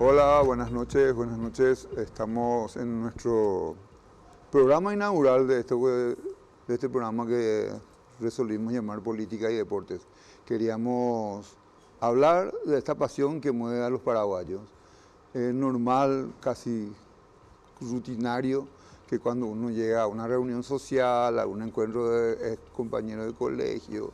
Hola, buenas noches, buenas noches. Estamos en nuestro programa inaugural de este programa que resolvimos llamar Política y Deportes. Queríamos hablar de esta pasión que mueve a los paraguayos. Es normal, casi rutinario, que cuando uno llega a una reunión social, a un encuentro de compañeros de colegio,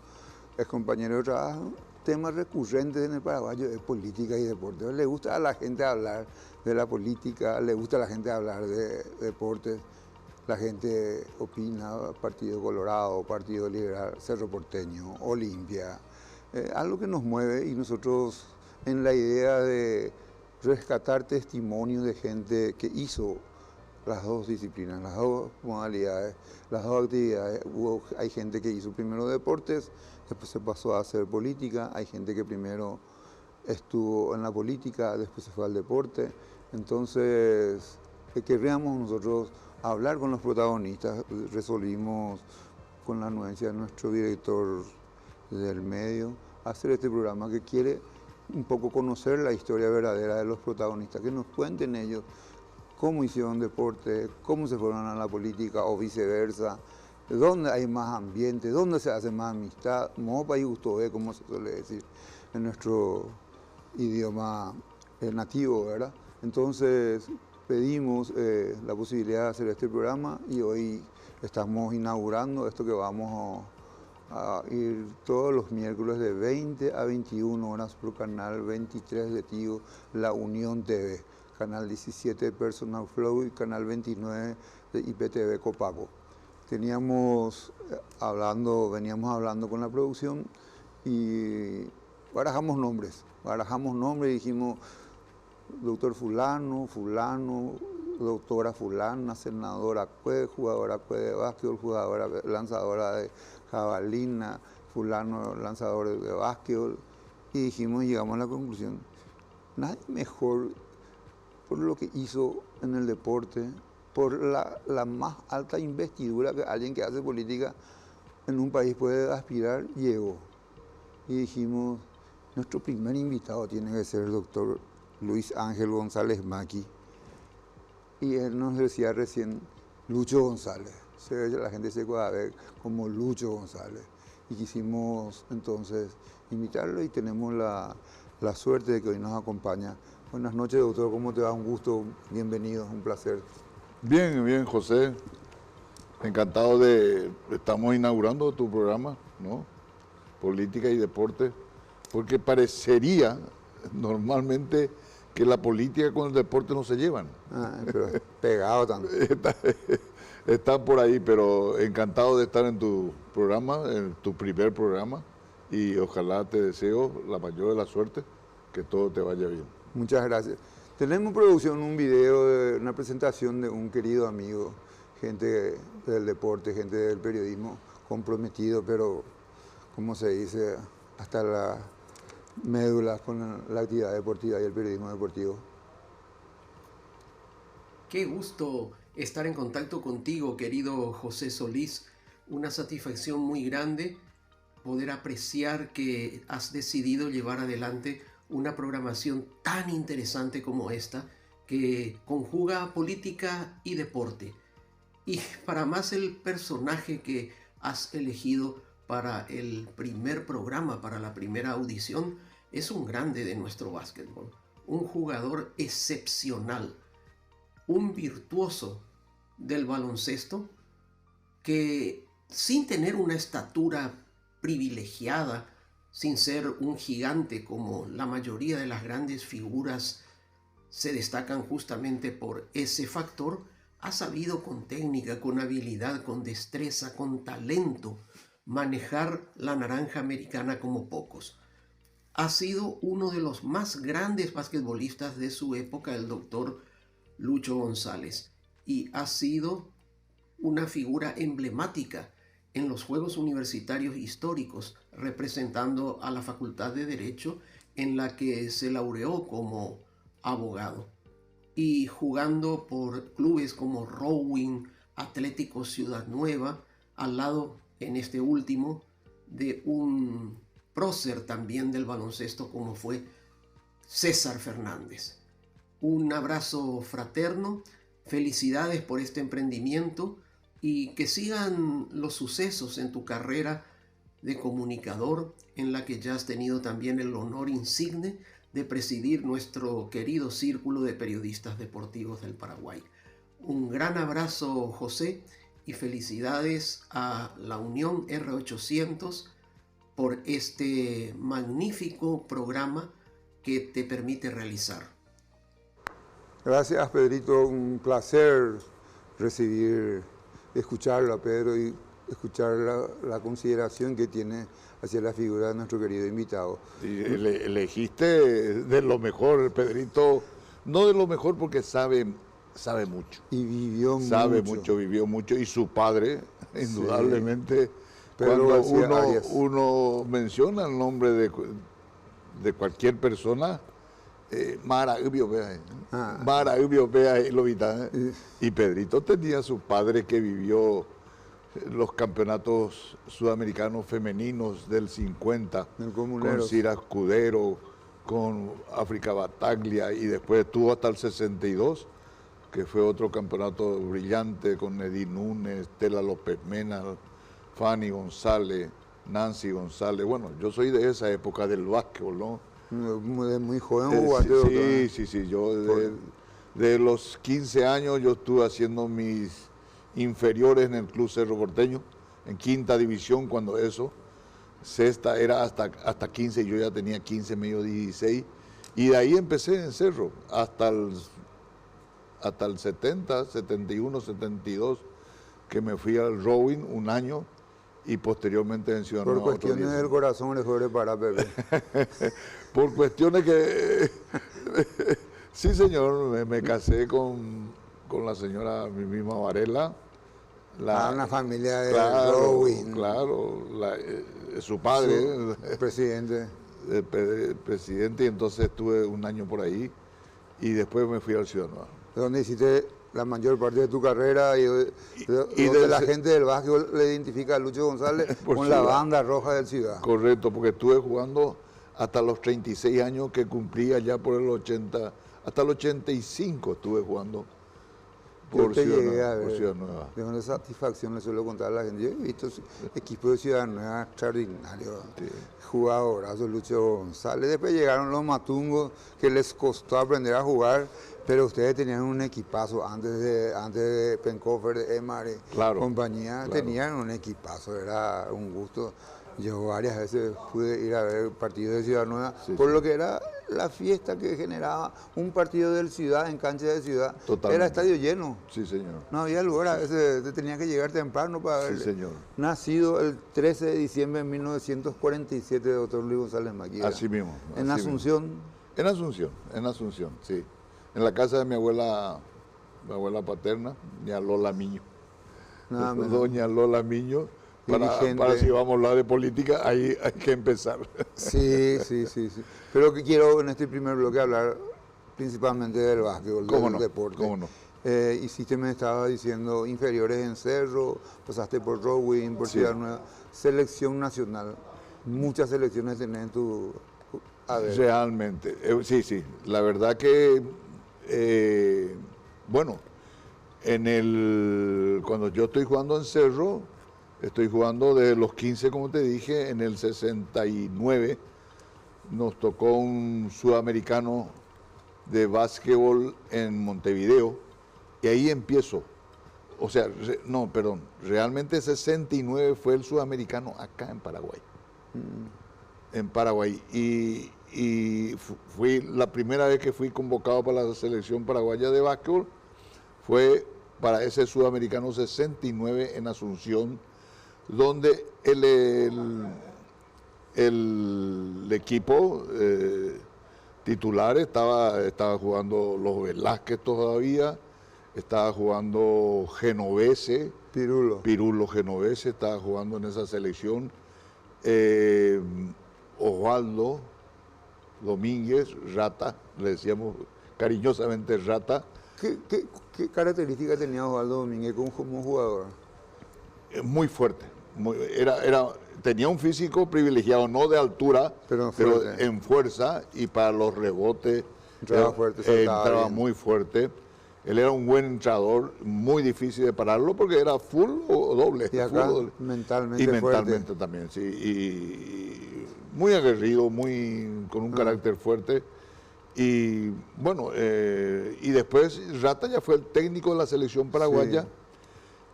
compañeros de trabajo, temas recurrentes en el paraguayo es política y deporte. Le gusta a la gente hablar de la política, le gusta a la gente hablar de deportes. La gente opina, Partido Colorado, Partido Liberal, Cerro Porteño, Olimpia, algo que nos mueve, y nosotros en la idea de rescatar testimonios de gente que hizo las dos disciplinas, las dos modalidades, las dos actividades. Hay gente que hizo primero deportes, después se pasó a hacer política, hay gente que primero estuvo en la política, después se fue al deporte. Entonces, querríamos nosotros hablar con los protagonistas. Resolvimos, con la anuencia de nuestro director del medio, hacer este programa que quiere un poco conocer la historia verdadera de los protagonistas, que nos cuenten ellos cómo hicieron deporte, cómo se fueron a la política o viceversa, dónde hay más ambiente, dónde se hace más amistad, mopa y gusto, como se suele decir en nuestro idioma nativo, ¿verdad? Entonces pedimos la posibilidad de hacer este programa y hoy estamos inaugurando esto que vamos a ir todos los miércoles de 20 a 21 horas por canal 23 de Tigo, La Unión TV. Canal 17 Personal Flow y Canal 29 de IPTV Copaco. Veníamos hablando con la producción y barajamos nombres y dijimos doctor fulano, doctora fulana, senadora Cue, jugadora Cue de básquetbol, jugadora lanzadora de jabalina, fulano lanzador de básquetbol, y llegamos a la conclusión, nadie mejor por lo que hizo en el deporte, por la más alta investidura que alguien que hace política en un país puede aspirar, llegó. Y dijimos, nuestro primer invitado tiene que ser el doctor Luis Ángel González Maqui. Y él nos decía recién, Lucho González. La gente se puede ver como Lucho González. Y quisimos entonces invitarlo y tenemos la suerte de que hoy nos acompaña. Buenas noches, doctor, ¿cómo te va? Un gusto, bienvenido, un placer. Bien, José. Encantado estamos inaugurando tu programa, ¿no? Política y deporte, porque parecería normalmente que la política con el deporte no se llevan. Pero es pegado también. Está por ahí, pero encantado de estar en tu programa, en tu primer programa, y ojalá te deseo la mayor de la suerte, que todo te vaya bien. Muchas gracias. Tenemos en producción un video de una presentación de un querido amigo, gente del deporte, gente del periodismo, comprometido, pero, como se dice, hasta la médula con la actividad deportiva y el periodismo deportivo. Qué gusto estar en contacto contigo, querido José Solís. Una satisfacción muy grande poder apreciar que has decidido llevar adelante una programación tan interesante como esta, que conjuga política y deporte. Y para más, el personaje que has elegido para el primer programa, para la primera audición, es un grande de nuestro básquetbol, un jugador excepcional, un virtuoso del baloncesto que, sin tener una estatura privilegiada, sin ser un gigante como la mayoría de las grandes figuras se destacan justamente por ese factor, ha sabido con técnica, con habilidad, con destreza, con talento, manejar la naranja americana como pocos. Ha sido uno de los más grandes basquetbolistas de su época, el doctor Lucho González, y ha sido una figura emblemática en los Juegos Universitarios Históricos, representando a la Facultad de Derecho, en la que se laureó como abogado, y jugando por clubes como Rowing, Atlético Ciudad Nueva, al lado, en este último, de un prócer también del baloncesto como fue César Fernández. Un abrazo fraterno, felicidades por este emprendimiento y que sigan los sucesos en tu carrera de comunicador, en la que ya has tenido también el honor insigne de presidir nuestro querido Círculo de Periodistas Deportivos del Paraguay. Un gran abrazo, José, y felicidades a la Unión R800 por este magnífico programa que te permite realizar. Gracias, Pedrito. Un placer escucharlo a Pedro y escuchar la consideración que tiene hacia la figura de nuestro querido invitado. Y elegiste de lo mejor, Pedrito, no de lo mejor porque sabe mucho. Y vivió sabe mucho. Vivió mucho. Y su padre, indudablemente, sí. Pedro cuando uno menciona el nombre de cualquier persona, y Pedrito tenía su padre que vivió los campeonatos sudamericanos femeninos del 50, con Cira Escudero, con África Bataglia, y después estuvo hasta el 62, que fue otro campeonato brillante con Edith Núñez, Tela López Mena, Fanny González, Nancy González. Bueno, yo soy de esa época del básquetbol, ¿no? Muy joven jugaste. Sí. Yo de los 15 años yo estuve haciendo mis inferiores en el Club Cerro Porteño, en quinta división, cuando eso. Sexta era hasta 15, yo ya tenía 15, medio 16. Y de ahí empecé en Cerro, hasta el 70, 71, 72, que me fui al rowing un año. Y posteriormente en Ciudad Nueva. Por cuestiones del corazón le fue para Pepe. Por cuestiones que... Sí, señor, me casé con la señora, mi misma Varela. Una familia de rowing. Claro, su padre. El presidente. El presidente, y entonces estuve un año por ahí. Y después me fui al Ciudad Nueva. ¿Dónde hiciste la mayor parte de tu carrera y de la gente del básquetbol le identifica a Lucho González con la banda roja del Ciudad? Correcto, porque estuve jugando hasta los 36 años que cumplía ya por el 80, hasta el 85 estuve jugando por Ciudad Nueva. De una satisfacción le suelo contar a la gente. Yo he visto equipos de Ciudad Nueva extraordinarios, jugadorazos, Lucho González. Después llegaron los matungos que les costó aprender a jugar. Pero ustedes tenían un equipazo antes de Pencofer, de Emar y compañía, tenían un equipazo, era un gusto. Yo varias veces pude ir a ver partidos de Ciudad Nueva, por lo que era la fiesta que generaba un partido del Ciudad en cancha de Ciudad. Totalmente. Era estadio lleno. Sí, señor. No había lugar, a veces te tenía que llegar temprano para verle. Sí, señor. Nacido el 13 de diciembre de 1947, doctor Luis González Maquia. Así mismo. En Asunción. En Asunción, sí. En la casa de mi abuela paterna, doña Lola Miño. Doña Lola Miño, para si vamos a hablar de política, ahí hay que empezar. Sí. Pero que quiero en este primer bloque hablar principalmente del básquetbol, del deporte. ¿Cómo no? Hiciste, me estaba diciendo, inferiores en Cerro, pasaste por rowing, por Ciudad Nueva, selección nacional. Muchas selecciones tenés en tu haber. Realmente, sí. La verdad que... cuando yo estoy jugando en Cerro, estoy jugando de los 15, como te dije, en el 69 nos tocó un sudamericano de básquetbol en Montevideo y ahí empiezo. O sea, realmente 69 fue el sudamericano acá en Paraguay. En Paraguay. Y fui la primera vez que fui convocado para la selección paraguaya de básquetbol, fue para ese sudamericano 69 en Asunción, donde el equipo titular estaba jugando los Velázquez todavía, estaba jugando Genovese, Pirulo Genovese, estaba jugando en esa selección, Osvaldo Domínguez, Rata, le decíamos cariñosamente Rata. ¿Qué características tenía Osvaldo Domínguez como jugador? Muy fuerte. Tenía un físico privilegiado, no de altura, pero en fuerza, y para los rebotes Entraba fuerte, saltaba entraba bien. muy fuerte. Él era un buen entrenador, muy difícil de pararlo porque era full o doble. Y acá, full o doble. mentalmente Y fuerte. mentalmente también, sí. Y muy aguerrido, con un carácter fuerte. Y bueno, y después Rata ya fue el técnico de la selección paraguaya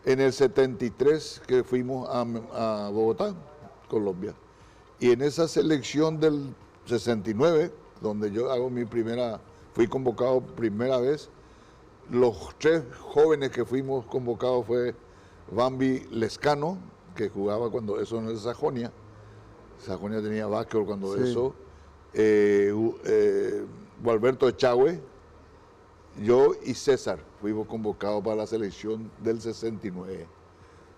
en el 73 que fuimos a Bogotá, Colombia. Y en esa selección del 69, donde yo hago fui convocado primera vez, los 3 jóvenes que fuimos convocados fue Bambi Lescano, que jugaba cuando eso en el Sajonia. Sajonia tenía básquetbol cuando eso. Gualberto Echagüe, yo y César fuimos convocados para la selección del 69.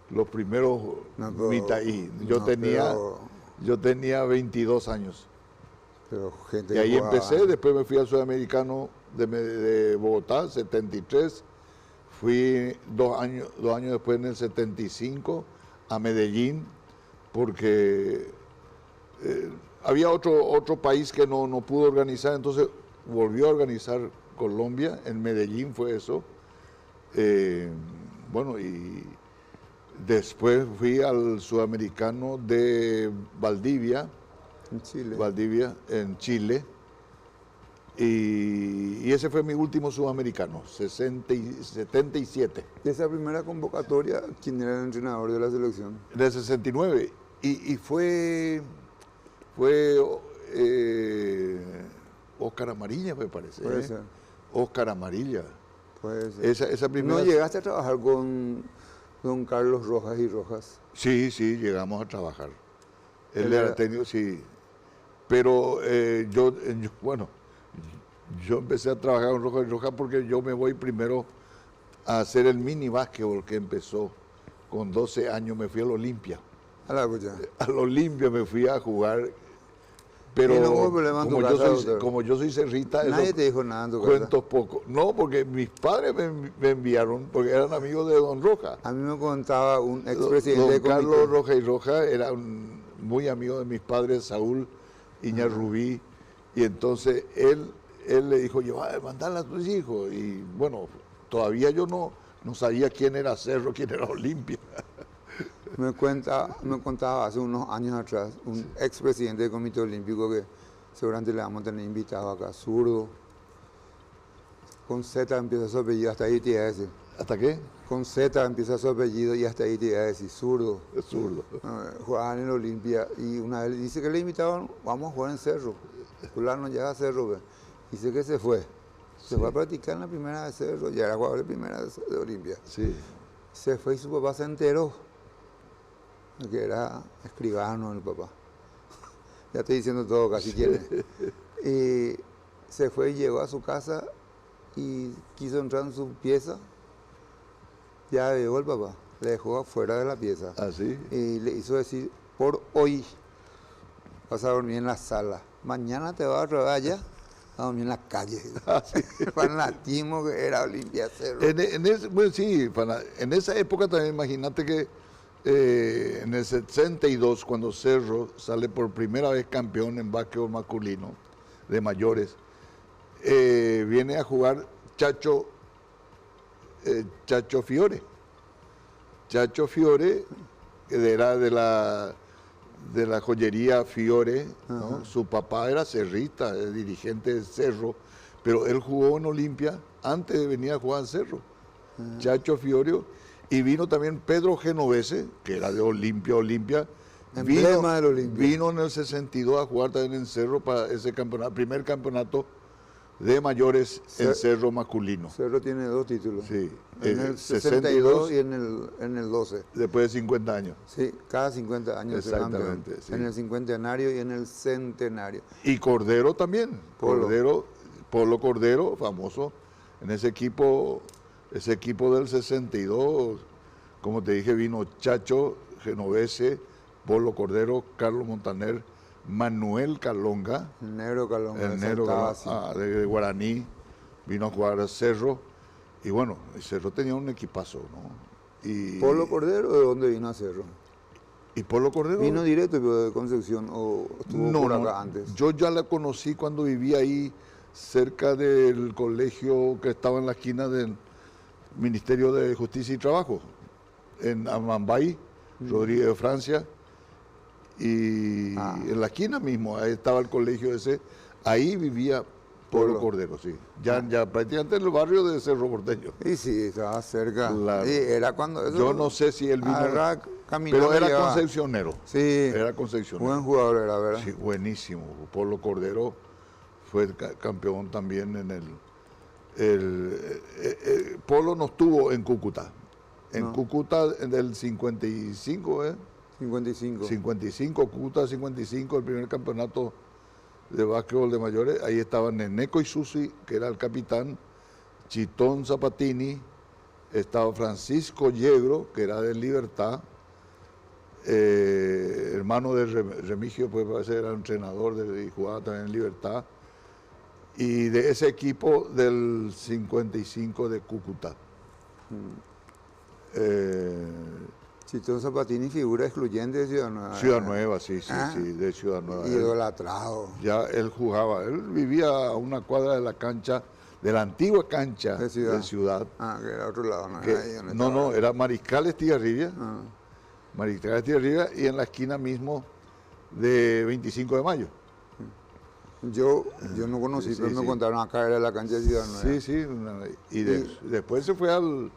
Los primeros mitad-y. Yo tenía 22 años. Pero gente Y ahí jugaba. empecé, después me fui al Sudamericano de Bogotá, 73. Fui 2 años después, en el 75, a Medellín, porque había otro país que no pudo organizar, entonces volvió a organizar Colombia, en Medellín fue eso. Bueno, y después fui al Sudamericano de Valdivia, en Chile. Y ese fue mi último sudamericano, 77. ¿Y esa primera convocatoria, quién era el entrenador de la selección? Del 69. Y fue Oscar Amarilla, me parece. Puede ser. Oscar Amarilla. Puede ser. Esa primera... ¿No llegaste a trabajar con don Carlos Rojas y Rojas? Sí, llegamos a trabajar. Él Él era era- técnico, sí. Pero yo empecé a trabajar con Rojas y Rojas porque yo me voy primero a hacer el mini básquetbol que empezó con 12 años. Me fui al Olimpia. A la cucha. Al Olimpia me fui a jugar, pero ¿Y no hubo problema en tu casa, doctor? como yo soy cerrita, Nadie eso te dijo nada en tu casa. cuento poco. No, porque mis padres me enviaron, porque eran amigos de don Rojas. A mí me contaba un expresidente de Don comité. Carlos Rojas y Rojas era muy amigo de mis padres, Saúl Iñarrubí, y entonces él le dijo, mandala a tus hijos. Y bueno, todavía yo no sabía quién era Cerro, quién era Olimpia. Me contaba hace unos años atrás un expresidente del Comité Olímpico que seguramente le vamos a tener invitado acá, zurdo. Con Z empieza su apellido, hasta ahí te iba a decir. ¿Hasta qué? Con Z empieza su apellido y hasta ahí te iba a decir, zurdo. Es zurdo. Jugaban en el Olimpia y una vez dice que le invitaban, vamos a jugar en Cerro. Fulano llega a Cerro, ve. Dice que se fue. Se fue a practicar en la primera de Cerro, ya era jugador de primera de Olimpia. Sí. Se fue y su papá se enteró que era escribano el papá. Ya estoy diciendo todo casi quién es. Y se fue y llegó a su casa y quiso entrar en su pieza. Ya llegó el papá, le dejó afuera de la pieza. ¿Así? Y le hizo decir, por hoy vas a dormir en la sala. Mañana te vas a traer allá a dormir en la calle. El fanatismo que era Olimpia Cerro. En esa época también imagínate que en el 62, cuando Cerro sale por primera vez campeón en básquetbol masculino de mayores, viene a jugar Chacho Fiore. Chacho Fiore, que era de la joyería Fiore, ¿no? Su papá era cerrista, dirigente de Cerro, pero él jugó en Olimpia antes de venir a jugar en Cerro. Chacho Fiore. Y vino también Pedro Genovese, que era de Olimpia. Emblema del Olimpia. Vino en el 62 a jugar también en Cerro para ese campeonato, primer campeonato de mayores en Cerro masculino. Cerro tiene 2 títulos. Sí. En el 62 y en el 12. Después de 50 años. Sí, cada 50 años se campeón. Exactamente, sí. En el cincuentenario y en el centenario. Y Cordero también. Polo Cordero, famoso en ese equipo del 62. Como te dije, vino Chacho Genovese, Polo Cordero, Carlos Montaner, Manuel Calonga, El negro Calonga. el negro saltaba así. de Guaraní, vino a jugar a Cerro. Y bueno, el Cerro tenía un equipazo, ¿no? Y, ¿Polo Cordero de dónde vino a Cerro? ¿Y Polo Cordero? ¿Vino directo pero de Concepción o estuvo por acá antes? Yo ya la conocí cuando vivía ahí cerca del colegio que estaba en la esquina del Ministerio de Justicia y Trabajo, en Amambay, Rodríguez de Francia, y en la esquina mismo, ahí estaba el colegio ese, ahí vivía Polo Cordero, sí. Ya prácticamente en el barrio de Cerro Porteño. Y sí, estaba cerca. Claro. Y era cuando eso, Yo no sé si él vino, caminando, pero era llevaba. concepcionero. Sí, Era concepcionero. buen jugador era, ¿verdad? Sí, buenísimo. Polo Cordero fue campeón también en Polo no estuvo en Cúcuta. En Cúcuta en el 55, 55. 55, Cúcuta 55, el primer campeonato de básquetbol de mayores. Ahí estaban Neneco Isusi, que era el capitán, Chitón Zapatini, estaba Francisco Yegro, que era de Libertad, hermano de Remigio, pues parece era entrenador y jugaba también en Libertad, y de ese equipo del 55 de Cúcuta. Chitón Zapatini, figura excluyente de Ciudad Nueva. Ciudad Nueva, sí, Ah, sí, de Ciudad Nueva. Idolatrado. Ya él jugaba, él vivía a una cuadra de la cancha, de la antigua cancha De Ciudad. Ah, que era otro lado, ¿no? que- Ahí donde no, estaba. era Mariscal Estigarribia, Ah, Mariscal Estigarribia, y en la esquina mismo de 25 de mayo. yo no conocí, Sí, pero sí, me sí. contaron acá era la cancha de Ciudad Nueva. Sí, sí, después se fue al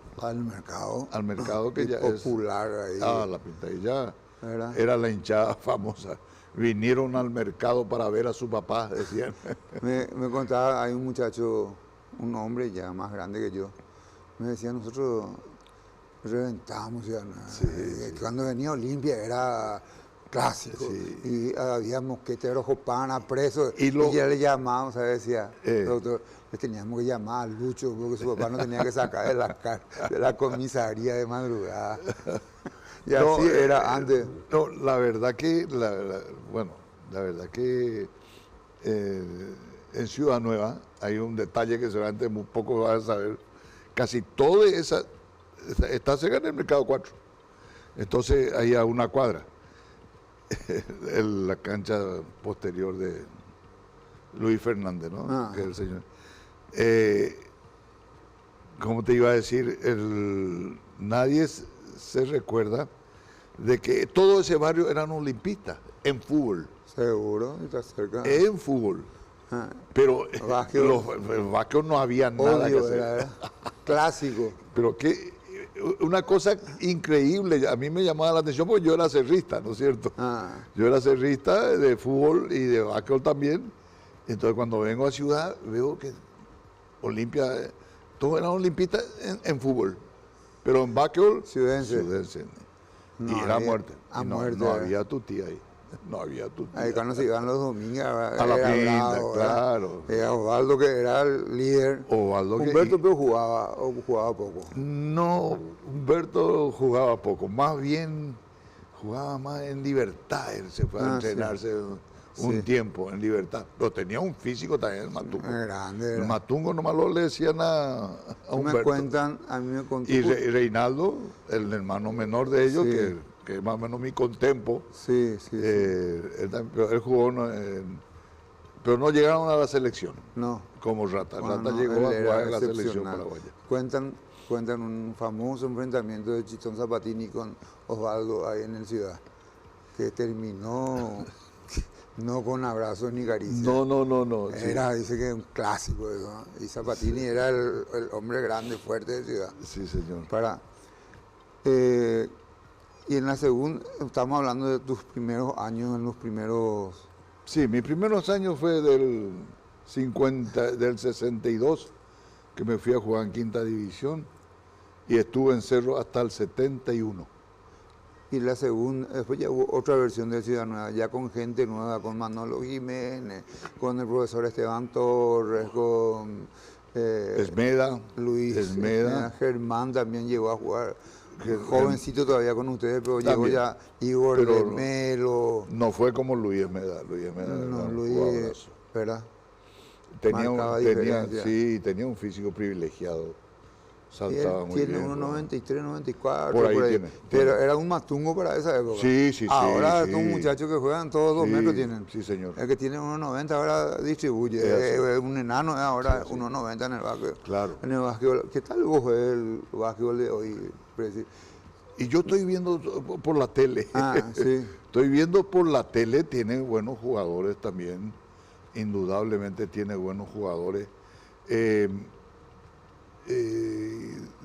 mercado que Y ya es... popular ahí. La pintadilla ¿Verdad? era la hinchada famosa. Vinieron al mercado para ver a su papá, decían. Me contaba, hay un muchacho, un hombre ya más grande que yo, me decía, nosotros reventábamos Ciudad Nueva. Cuando venía Olimpia era clásico. Sí. Y había mosqueteros, jopanas, presos. Y Y ya le llamábamos, decía, Eh. doctor, le teníamos que llamar a Lucho porque su papá no tenía que sacar de la comisaría de madrugada. Y No, así era antes. No, la verdad que, en Ciudad Nueva hay un detalle que seguramente muy pocos van a saber. Casi toda esa está cerca del Mercado 4. Entonces, ahí a una cuadra. La cancha posterior de Luis Fernández, ¿no? Ah. Que es el señor. Como te iba a decir, nadie se recuerda de que todo ese barrio eran olimpistas en fútbol. Seguro, está cerca. En fútbol. Ah, Pero Básquetbol. el básquetbol no había nada que obvio, hacer. era clásico. Pero que una cosa increíble, a mí me llamaba la atención porque yo era cerrista, ¿no es cierto? Ah, Yo era cerrista de fútbol y de básquetbol también. Entonces cuando vengo a Ciudad veo que Olimpia, todos eran olimpistas en fútbol, pero en básquetbol, Ciudense. Y No era había- muerte. a Y no, muerte, no ¿eh? había tutí ahí. No había tutí. ahí cuando se iban los domingos A la era pinta, bravo, claro. Era Osvaldo que era el líder. Osvaldo que- Humberto pero jugaba poco. No, Humberto jugaba poco, más bien jugaba más en Libertad, él se fue a Sí. entrenarse un Sí. tiempo en Libertad, pero tenía un físico también el Matungo. Grande era. El Matungo nomás lo le decían a Me Humberto. cuentan, a mí me contó. Y Reinaldo, el hermano menor de ellos, Sí. que es más o menos mi contempo, Sí. pero él jugó, pero no llegaron a la selección, No. como Rata. Bueno, Rata no, llegó él a era jugar en la selección excepcional. paraguaya. Cuentan un famoso enfrentamiento de Chitón Zapatini con Osvaldo ahí en el Ciudad, que terminó no con abrazos ni caricias. No. sí. Era, dice que un clásico eso, ¿no? Y Zapatini era el hombre grande, fuerte de Ciudad. Sí, señor. Y en la segunda, estamos hablando de tus primeros años, en los primeros... Sí, mis primeros años fue del 62, que me fui a jugar en quinta división, y estuve en Cerro hasta el 71. Y la segunda, después ya hubo otra versión de Ciudad Nueva, ya con gente nueva, con Manolo Jiménez, con el profesor Esteban Torres, con Esmeda, Luis Esmeda. Germán también llegó a jugar, jovencito todavía con ustedes, pero llegó También. ya Igor Pero de Melo, No fue como Luis Esmeda. Luis Esmeda era un Luis, jugadorazo. ¿verdad? Tenía marcaba diferencia. tenía un físico privilegiado. Saltaba muy tiene bien. unos 93, 94, Por ahí tiene. Pero era un matungo para esa época. Sí, sí, sí. Ahora sí. son muchachos que juegan todos 2 Sí, metros tienen. sí, señor. El que tiene 1,90 ahora distribuye. Es así. Un enano es ahora Sí, sí. 1,90 en el básquet. Claro. En el básquetbol. ¿Qué tal vos ves el básquetbol de hoy, Presi? Y yo estoy viendo por la tele. Ah, sí. Estoy viendo por la tele, tiene buenos jugadores también. Indudablemente tiene buenos jugadores.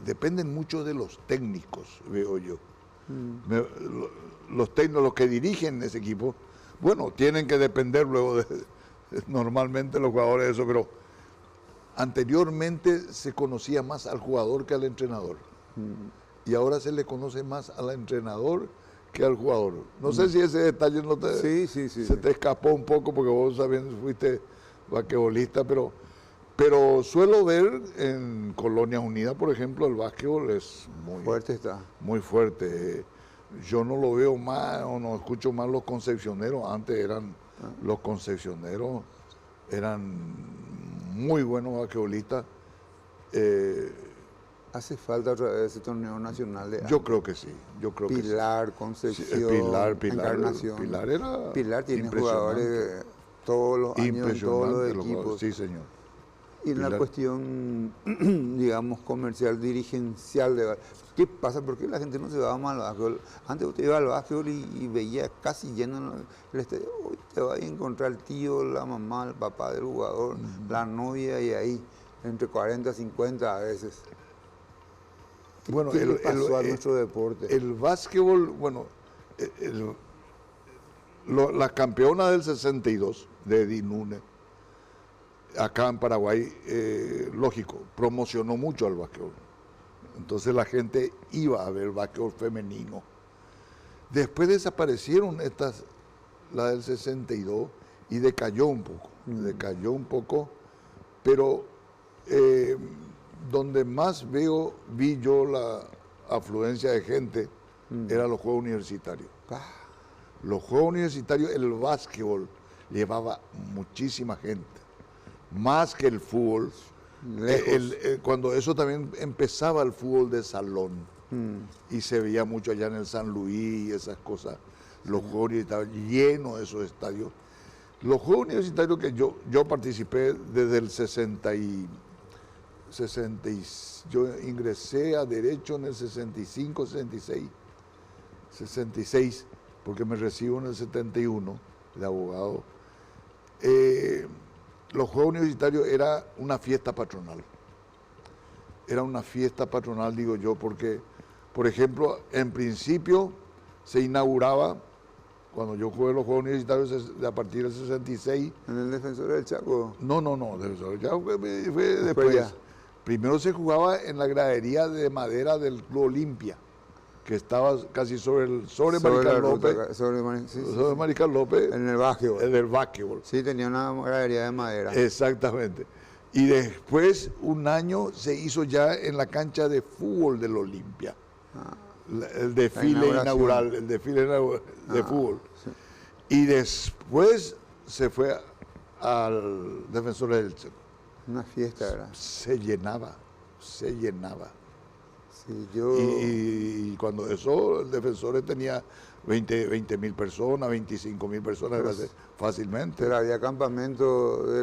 Dependen mucho de los técnicos, veo yo. Los técnicos, los que dirigen ese equipo, bueno, tienen que depender luego de normalmente los jugadores de eso, pero anteriormente se conocía más al jugador que al entrenador. Y ahora se le conoce más al entrenador que al jugador. No sé si ese detalle no te, se te escapó un poco porque vos también fuiste basquetbolista, pero suelo ver en Colonias Unidas, por ejemplo, el básquetbol es Fuerte está. muy fuerte. Yo no lo veo más o no escucho más los concepcioneros. Antes eran los concepcioneros, eran muy buenos basquetbolistas. Hace falta otra vez ese torneo nacional de Yo creo que sí. Yo creo Pilar, que sí. Concepción, Pilar, Encarnación. Pilar tiene jugadores todos los años en todos los equipos. Sí, señor. Y en la cuestión, digamos, comercial, dirigencial, ¿qué pasa? ¿Por qué la gente no se va más al básquetbol? Antes usted iba al básquetbol y veía casi lleno el estadio. Hoy te va a encontrar el tío, la mamá, el papá del jugador, la novia y ahí, entre 40 y 50 a veces. Bueno, ¿Qué le pasó a nuestro deporte? El básquetbol, bueno, la campeona del 62 de Edith Núñez, acá en Paraguay, lógico, promocionó mucho al básquetbol. Entonces la gente iba a ver básquetbol femenino. Después desaparecieron la del 62 y decayó un poco, pero donde más vi yo la afluencia de gente eran los Juegos Universitarios. Los Juegos Universitarios, el básquetbol llevaba muchísima gente, más que el fútbol. Cuando eso también empezaba el fútbol de salón y se veía mucho allá en el San Luis y esas cosas, los Juegos Universitarios llenos de esos estadios. Los Juegos Universitarios que yo participé desde el yo ingresé a Derecho en el 65, 66, porque me recibo en el 71 de abogado. Los Juegos Universitarios era una fiesta patronal. Era una fiesta patronal, digo yo, porque, por ejemplo, en principio se inauguraba, cuando yo jugué los Juegos Universitarios a partir del 66. ¿En el Defensor del Chaco? No, Defensor del Chaco fue después. Primero se jugaba en la gradería de madera del Club Olimpia, que estaba casi sobre Mariscal López. Sobre Mariscal López. En el básquetbol. En el básquetbol. Sí, tenía una gradería de madera. Exactamente. Y después, un año, se hizo ya en la cancha de fútbol del Olimpia. El desfile inaugural, de fútbol. Sí. Y después se fue al Defensor del Chaco. Una fiesta, ¿verdad? Se llenaba. Sí, y cuando eso, el Defensor tenía 20.000 personas, 25.000 personas, fácilmente. Pero había campamentos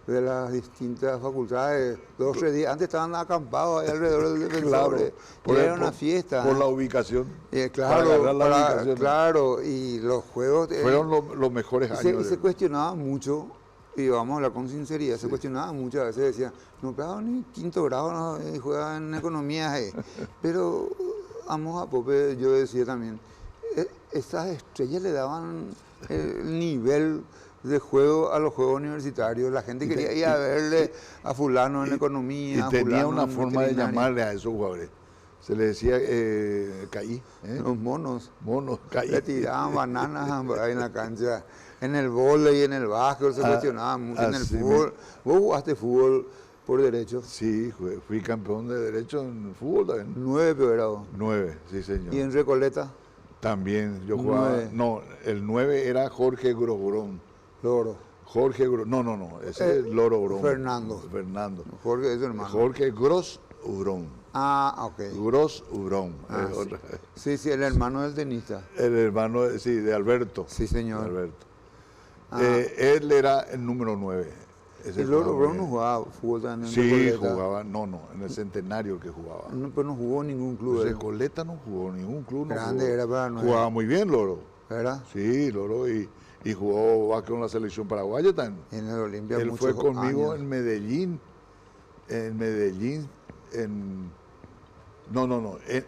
de las distintas facultades, 2 o 3 días. Antes estaban acampados ahí alrededor del Defensor. Claro, era una fiesta. Por la ubicación. Claro, y los juegos... fueron los mejores años. Y se cuestionaba mucho. Y vamos a hablar con sinceridad, se cuestionaba mucho, a veces decían, no, claro, ni quinto grado no, juega en economía. Pero vamos a Pope, yo decía también, esas estrellas le daban el nivel de juego a los juegos universitarios. La gente quería ir a verle a fulano en economía. Y tenía una forma de llamarle a esos jugadores. Se le decía caí. Los monos. Caí. Le tiraban bananas ahí en la cancha. En el vóley y en el básquetbol se cuestionaba mucho. En el fútbol. ¿Vos jugaste fútbol por derecho? Sí, fui campeón de derecho en fútbol también. 9 grado. 9, sí señor. ¿Y en Recoleta? También, yo jugaba. 9. No, el 9 era Jorge Grogrón. Loro. Jorge Grogrón. No, ese es Loro Grón. Fernando. Jorge Jorge es su hermano. Jorge Ubrón. Ah, ok. Gros Ubrón. Ah, sí. Sí, el hermano del tenista. El hermano, sí, de Alberto. Sí, señor. De Alberto. Ah. Él era el número 9. ¿Y luego Ubrón no jugaba fútbol también? Sí, jugaba, no, en el Centenario que jugaba. No, pero no jugó en ningún club. Recoleta no jugó en ningún club. Grande jugó. era para 9. Jugaba muy bien, Loro. ¿Verdad? Sí, Loro, y jugó básquet con la selección paraguaya también. En el Olimpia. Él fue conmigo años. en Medellín.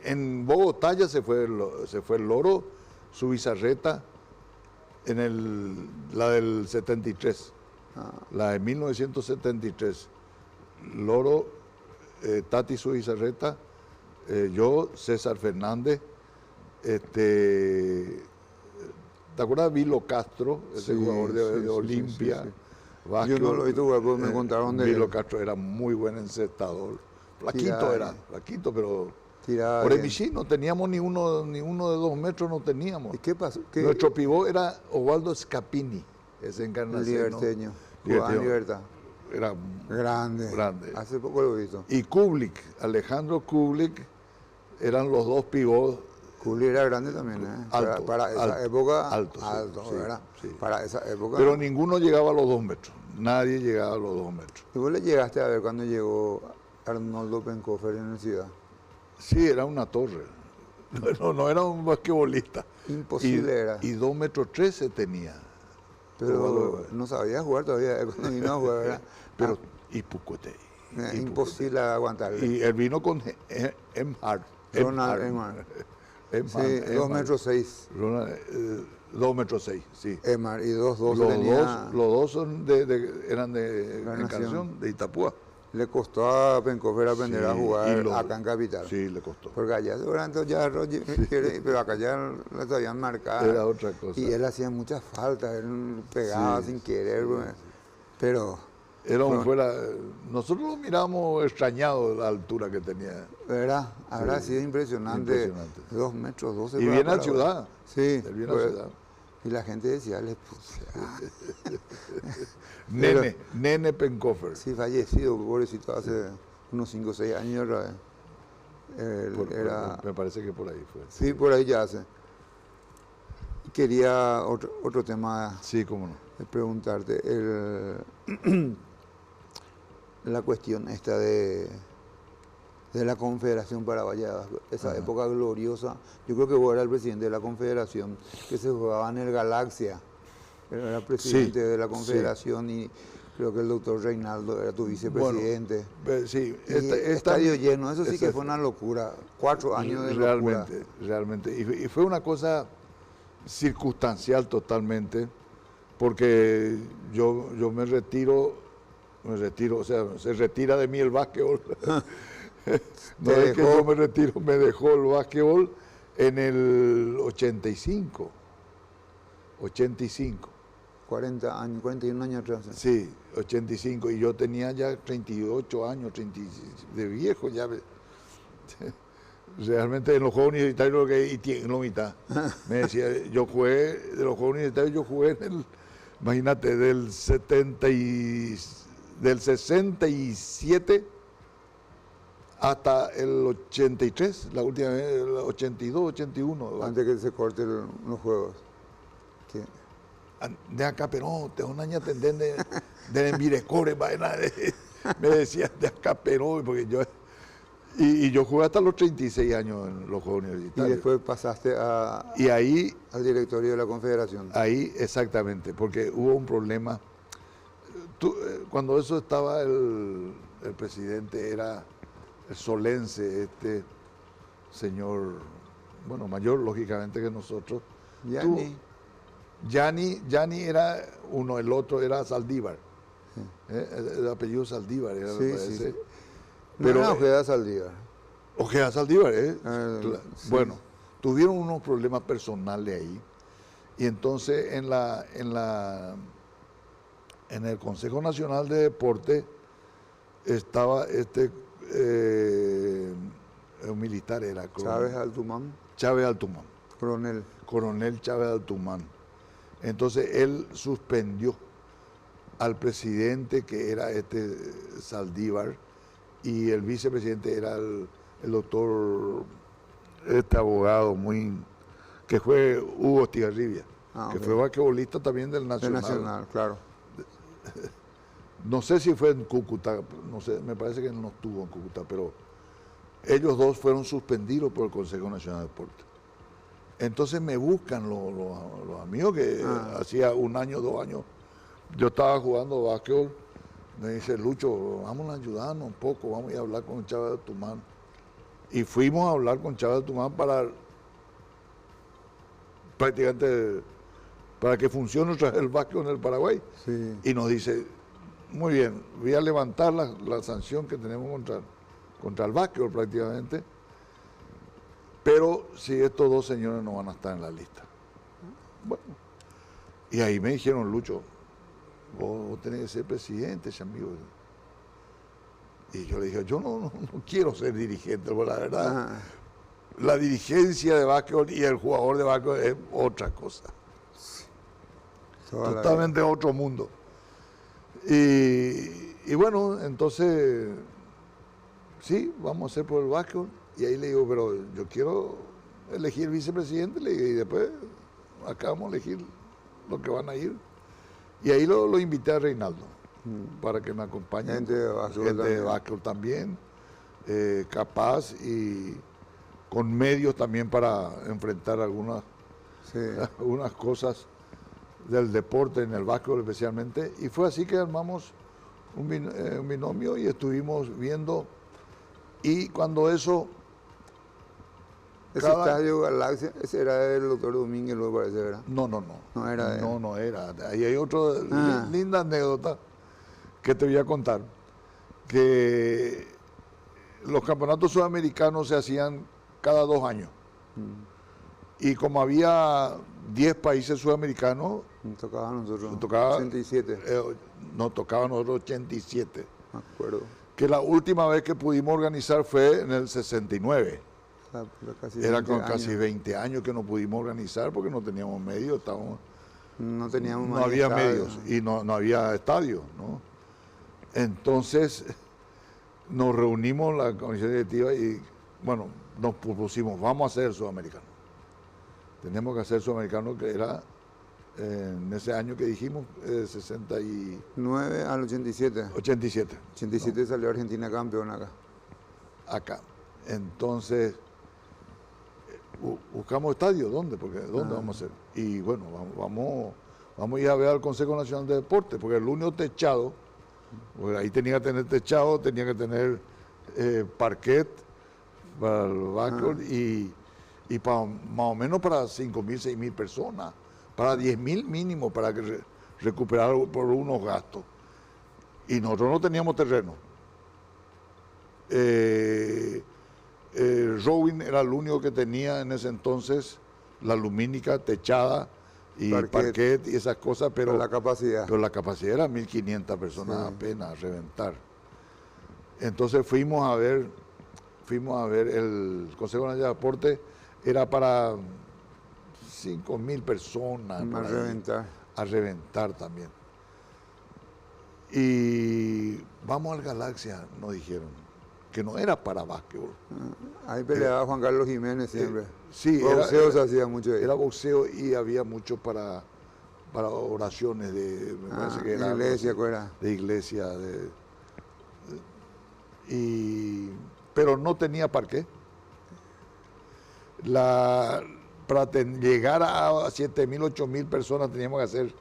En Bogotá ya se fue el Loro, su Bizarreta, la del 73, la de 1973. Loro, Tati su Bizarreta, yo, César Fernández, ¿te acuerdas de Vilo Castro, ese jugador de Olimpia? Sí. Yo no lo he visto jugar, pero me contaron de Vilo él. Castro era muy buen encestador. Flaquito, pero tiraba por bien. Emichí no teníamos ni uno de 2 metros, no teníamos. ¿Y qué pasó? Nuestro pivot era Osvaldo Scapini, ese encarnación. Liberteño. Jugaba en Libertad. Era Grande. Hace poco lo he visto. Y Kublik, Alejandro Kublik, eran los dos pivots. Kublik era grande también, ¿eh? Alto, para esa alto, época. alto, sí, ¿verdad? sí. Para esa época. Pero ninguno llegaba a los 2 metros. Nadie llegaba a los 2 metros. ¿Y vos le llegaste a ver cuando llegó Arnoldo Pencofer en la ciudad? Sí, era una torre. No era un basquetbolista. Imposible era. Y 2 metros 13 tenía. Pero no sabía jugar todavía cuando vino a jugar, ¿verdad? Pero, y Pucuete. Imposible aguantarle. Y él vino con Emhart. Ronald Emhart. Sí, 2 metros 6. 2 metros 6, sí. Emhart y 2'2". Los dos eran de Encarnación, de Itapúa. Le costó a Pencofer aprender a jugar y acá en Capital. Sí, le costó. Porque allá seguramente ya pero acá ya lo sabían marcar. Era otra cosa. Y él hacía muchas faltas, él pegaba sin querer. Pero nosotros lo mirábamos extrañados la altura que tenía. ¿Verdad? Habrá sido impresionante. 2 metros 12. Y viene a Ciudad. Sí. Él viene a Ciudad. Y la gente decía, le puse. Nene Pencofer. Sí, fallecido, pobrecito, hace unos 5 o 6 años otra vez. Me parece que por ahí fue. Sí, por ahí ya hace. Quería otro tema. Sí, cómo no. Preguntarte. La cuestión esta de la Confederación Paraguaya, esa época gloriosa. Yo creo que vos eras el presidente de la Confederación, que se jugaba en el Galaxia. Era presidente de la Confederación y creo que el doctor Reinaldo era tu vicepresidente. Bueno, sí. Estadio lleno, eso sí que fue una locura. 4 años de locura. Realmente. Y fue una cosa circunstancial totalmente, porque yo me retiro, o sea, se retira de mí el básquetbol. No es que yo me retiro, me dejó el básquetbol en el 85. 40 años, 41 años atrás. Sí, 85. Y yo tenía ya 38 años, de viejo ya. Realmente en los Juegos Universitarios en la mitad. Me decía, yo jugué, de los Juegos Universitarios yo jugué imagínate, del 67 hasta el 83, la última vez, el 82, 81. Antes que se corten los juegos. ¿Qué? De acá, pero no, te un año atender de Mirecore, me decía de acá, pero porque yo. Y yo jugué hasta los 36 años en los Juegos Universitarios. Y después pasaste al directorio de la Confederación. Ahí, exactamente, porque hubo un problema. Cuando eso estaba el presidente, era el Solense, este señor, bueno, mayor lógicamente que nosotros. Yanni era uno, el otro era Saldívar. Sí. El apellido Saldívar era, sí, me parece. Sí. Pero no, Ojeda Saldívar. Ojeda Saldívar, ¿eh? Sí. Bueno, tuvieron unos problemas personales ahí. Y entonces en el Consejo Nacional de Deporte estaba un militar era. Chávez Altumán. Coronel Chávez Altumán. Entonces él suspendió al presidente, que era Saldívar, y el vicepresidente era el doctor, este abogado que fue Hugo Estigarribia, que fue basquetbolista también del Nacional. Del Nacional, claro. No sé si fue en Cúcuta, no sé, me parece que no estuvo en Cúcuta, pero ellos dos fueron suspendidos por el Consejo Nacional de Deportes. Entonces me buscan los amigos que hacía 1 año, 2 años, yo estaba jugando básquetbol, me dice, Lucho, vamos a ayudarnos un poco, vamos a ir a hablar con Chávez de Tumán. Y fuimos a hablar con Chávez de Tumán para prácticamente para que funcione otra vez el básquetbol en el Paraguay. Sí. Y nos dice, muy bien, voy a levantar la sanción que tenemos contra el básquetbol prácticamente, pero si estos 2 señores no van a estar en la lista. Bueno, y ahí me dijeron, Lucho, vos tenés que ser presidente, amigo. Y yo le dije, yo no quiero ser dirigente, porque la verdad, la dirigencia de básquetbol y el jugador de básquetbol es otra cosa. Totalmente otro mundo. Y bueno, entonces, sí, vamos a hacer por el básquetbol. Y ahí le digo, pero yo quiero elegir vicepresidente, le digo, y después acá vamos a elegir los que van a ir. Y ahí lo invité a Reinaldo, para que me acompañe. Gente de básquetbol también, capaz y con medios también para enfrentar algunas cosas del deporte, en el básquetbol especialmente. Y fue así que armamos un binomio y estuvimos viendo. Y cuando eso... Ese estadio Galaxia, ese era del doctor Domínguez, luego parece, ¿verdad? No. No era de él. No era. Ahí hay otra linda anécdota que te voy a contar. Que los campeonatos sudamericanos se hacían cada 2 años. Y como había 10 países sudamericanos... Nos tocaba a nosotros. Nos tocaba 87. Nos tocaba a nosotros 87. Me acuerdo. Que la última vez que pudimos organizar fue en el 69. Era con casi 20 años que no pudimos organizar porque no teníamos medios, no había medios y no había estadio, ¿no? Entonces nos reunimos la comisión directiva y bueno, nos propusimos, vamos a hacer sudamericano. Tenemos que hacer sudamericano, que era en ese año que dijimos, 69 al 87. 87. 87 salió Argentina campeón acá. Entonces, buscamos estadio, ¿dónde? Porque ¿dónde vamos a hacer? Y bueno, vamos a ir a ver al Consejo Nacional de Deportes, porque el único techado, porque ahí tenía que tener techado, tenía que tener parquet para el básquetbol y para, más o menos para 5.000, 6.000 personas, para 10.000 mínimo, para que recuperar por unos gastos. Y nosotros no teníamos terreno. Robin era el único que tenía en ese entonces la lumínica techada y parquet y esas cosas, pero la capacidad era 1.500 personas apenas a reventar. Entonces fuimos a ver el Consejo Nacional de Deportes, era para 5.000 personas a reventar también. Y vamos al Galaxia, nos dijeron, que no era para básquetbol. Ahí peleaba Juan Carlos Jiménez siempre. Sí, boxeo se hacía mucho ahí. Era boxeo y había mucho para oraciones me parece que era iglesia, de iglesia, pero no tenía parqué. Para llegar a 7.000, 8.000 personas teníamos que hacer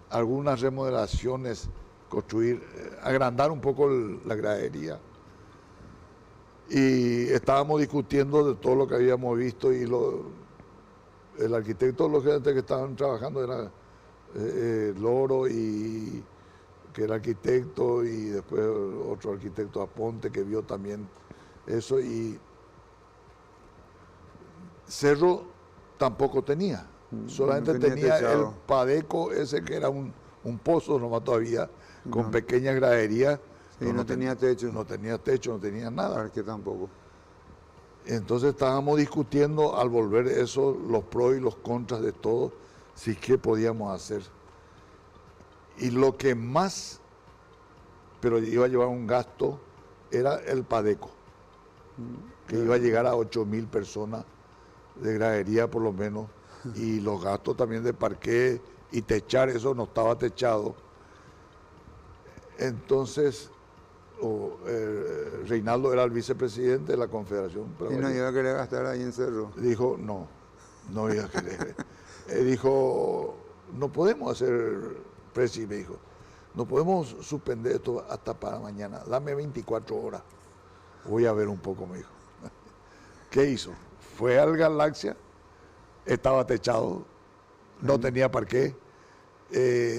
algunas remodelaciones, construir, agrandar un poco la gradería. Y estábamos discutiendo de todo lo que habíamos visto y el arquitecto, los gente que estaban trabajando era Loro, y que era arquitecto, y después otro arquitecto Aponte que vio también eso, y Cerro tampoco tenía, solamente tenía el Padeco ese que era un pozo nomás todavía, con pequeñas graderías. Sí, no tenía techo. No tenía techo, no tenía nada. Parque tampoco. Entonces estábamos discutiendo al volver eso, los pros y los contras de todo, si qué podíamos hacer. Y lo que más, pero iba a llevar un gasto, era el Padeco, que iba a llegar a 8.000 personas de gradería por lo menos, y los gastos también de parqué y techar, eso no estaba techado. Entonces, Reinaldo era el vicepresidente de la Confederación. Y no iba a querer gastar ahí en Cerro. Dijo, no iba a querer. Dijo, no podemos hacer, Presi me dijo, no podemos suspender esto hasta para mañana, dame 24 horas. Voy a ver un poco, me dijo. ¿Qué hizo? Fue al Galaxia, estaba techado, no tenía parqué,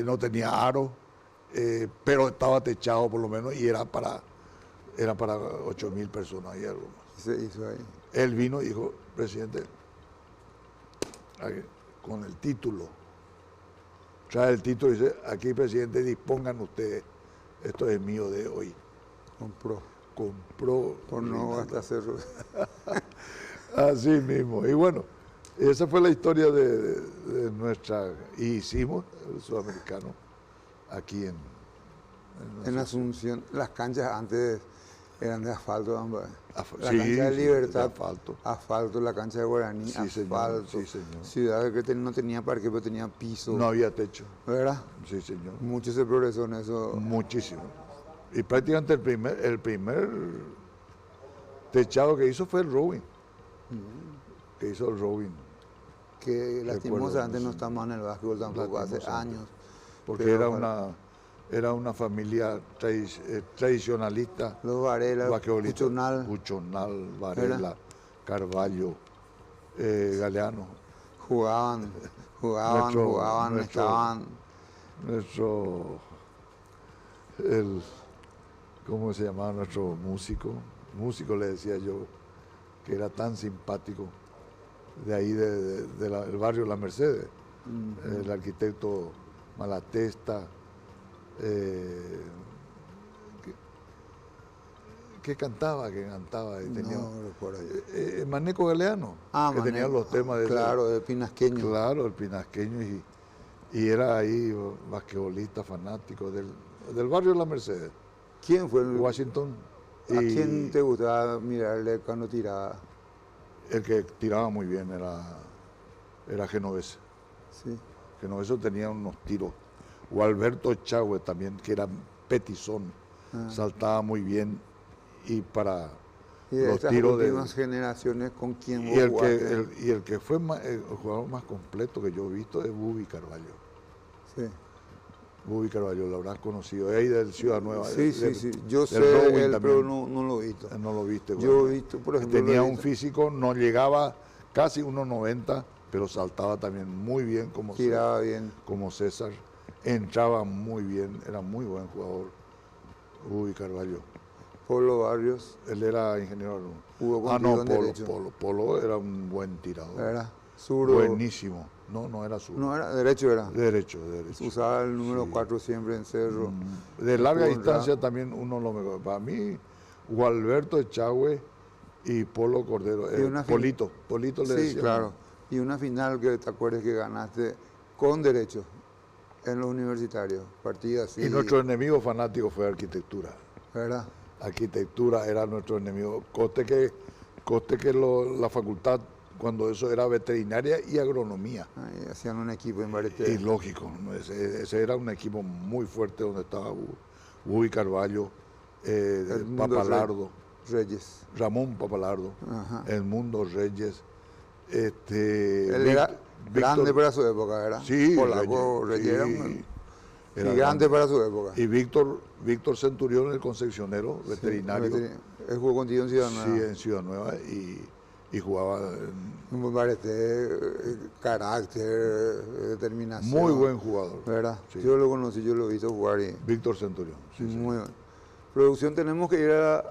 no tenía aro, pero estaba techado por lo menos y era para 8.000 personas y algo más. Se hizo ahí. Él vino y dijo, presidente, con el título, trae el título y dice, aquí presidente, dispongan ustedes, esto es mío de hoy. Compró. Por no gastar Cerro. Así mismo. Y bueno, esa fue la historia de nuestra, y hicimos el Sudamericano aquí en Asunción. Las canchas antes eran de asfalto, ambas. La sí, cancha de Libertad, de asfalto, la cancha de Guaraní, sí, asfalto. Señor, sí, señor. Ciudades que no tenía parque, pero tenía piso. No había techo. ¿Verdad? Sí, señor. Mucho se progresó en eso. Muchísimo. Y prácticamente el primer techado que hizo fue el Robin. Que hizo el Robin. Que lastimosamente no está más en el básquetbol tampoco, hace años. Porque era una familia tradicionalista. Los Varela, Puchonal, Varela, Carvalho, Galeano. Jugaban, estaban. ¿Cómo se llamaba nuestro músico? Músico le decía yo, que era tan simpático, de ahí del barrio La Mercedes, el arquitecto Malatesta, que cantaba. Y tenía, no recuerdo. Maneco Galeano, que tenía los temas de... Claro, de Pinasqueño. Claro, el Pinasqueño, y era ahí basquetbolista fanático del barrio La Mercedes. ¿Quién fue el Washington. ¿A quién te gustaba mirarle cuando tiraba? El que tiraba muy bien era Genovese. Sí. Genovese tenía unos tiros. O Alberto Echagüe también, que era petizón, saltaba muy bien. Y para y de los estas tiros últimas generaciones, ¿con quién y vos el que fue el jugador más completo que yo he visto es Bubi Carvalho. Sí. Bubi Carvalho, lo habrás conocido, es ahí del Ciudad Nueva. Sí. Yo sé él, pero no lo he visto. No lo viste. Yo he visto, por ejemplo. Tenía un físico, no llegaba casi 1.90, pero saltaba también muy bien tiraba bien. Como César. Entraba muy bien, era muy buen jugador. Bubi Carvalho. Polo Barrios. Él era ingeniero. Polo era un buen tirador. Era zurdo. Buenísimo. No era zurdo. No era, derecho era. Derecho. Usaba el número 4 siempre en Cerro. De larga distancia también uno lo mejor. Para mí, Gualberto Echagüe y Polo Cordero. Polito le decía. Sí, claro. Y una final que te acuerdas que ganaste con derecho en los universitarios. Partidas así. Y nuestro enemigo fanático fue arquitectura. ¿Verdad? Arquitectura era nuestro enemigo. Coste que la facultad, cuando eso era veterinaria y agronomía. Ahí hacían un equipo en Bareté. Y lógico, ese era un equipo muy fuerte donde estaba Bubi Carvalho, Papalardo. Reyes. Ramón Papalardo, Edmundo Reyes. Él era grande para su época, ¿verdad? Sí, Polaco, Reyes era gigante para su época. Y Víctor Centurión, el concepcionero veterinario. Él jugó contigo en Ciudad Nueva. Sí, en Ciudad Nueva y jugaba en Bareté, carácter, determinación. Muy buen jugador. ¿Verdad? Sí. Yo lo conocí, yo lo he visto jugar. Víctor Centurión. Sí, muy bien. Producción, tenemos que ir a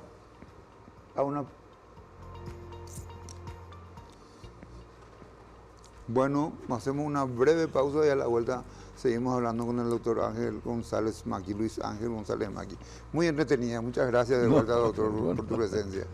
una... Bueno, hacemos una breve pausa y a la vuelta seguimos hablando con el doctor Ángel González Maqui, Luis Ángel González Maqui. Muy entretenida, muchas gracias de vuelta, doctor, por tu presencia.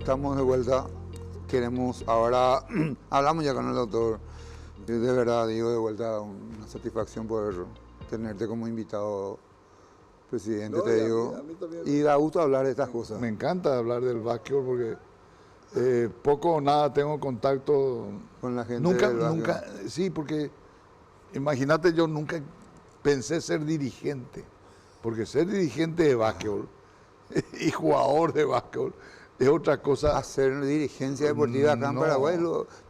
estamos de vuelta. Queremos ahora, hablamos ya con el doctor. De verdad, digo, de vuelta, una satisfacción poder tenerte como invitado, presidente, te digo. A mí también. Y da gusto hablar de estas cosas. Me encanta hablar del básquetbol porque poco o nada tengo contacto Con la gente Nunca, del básquetbol. nunca, sí, porque imagínate, yo nunca pensé ser dirigente, porque ser dirigente de básquetbol y jugador de básquetbol es otra cosa. Hacer dirigencia deportiva acá en No, Paraguay,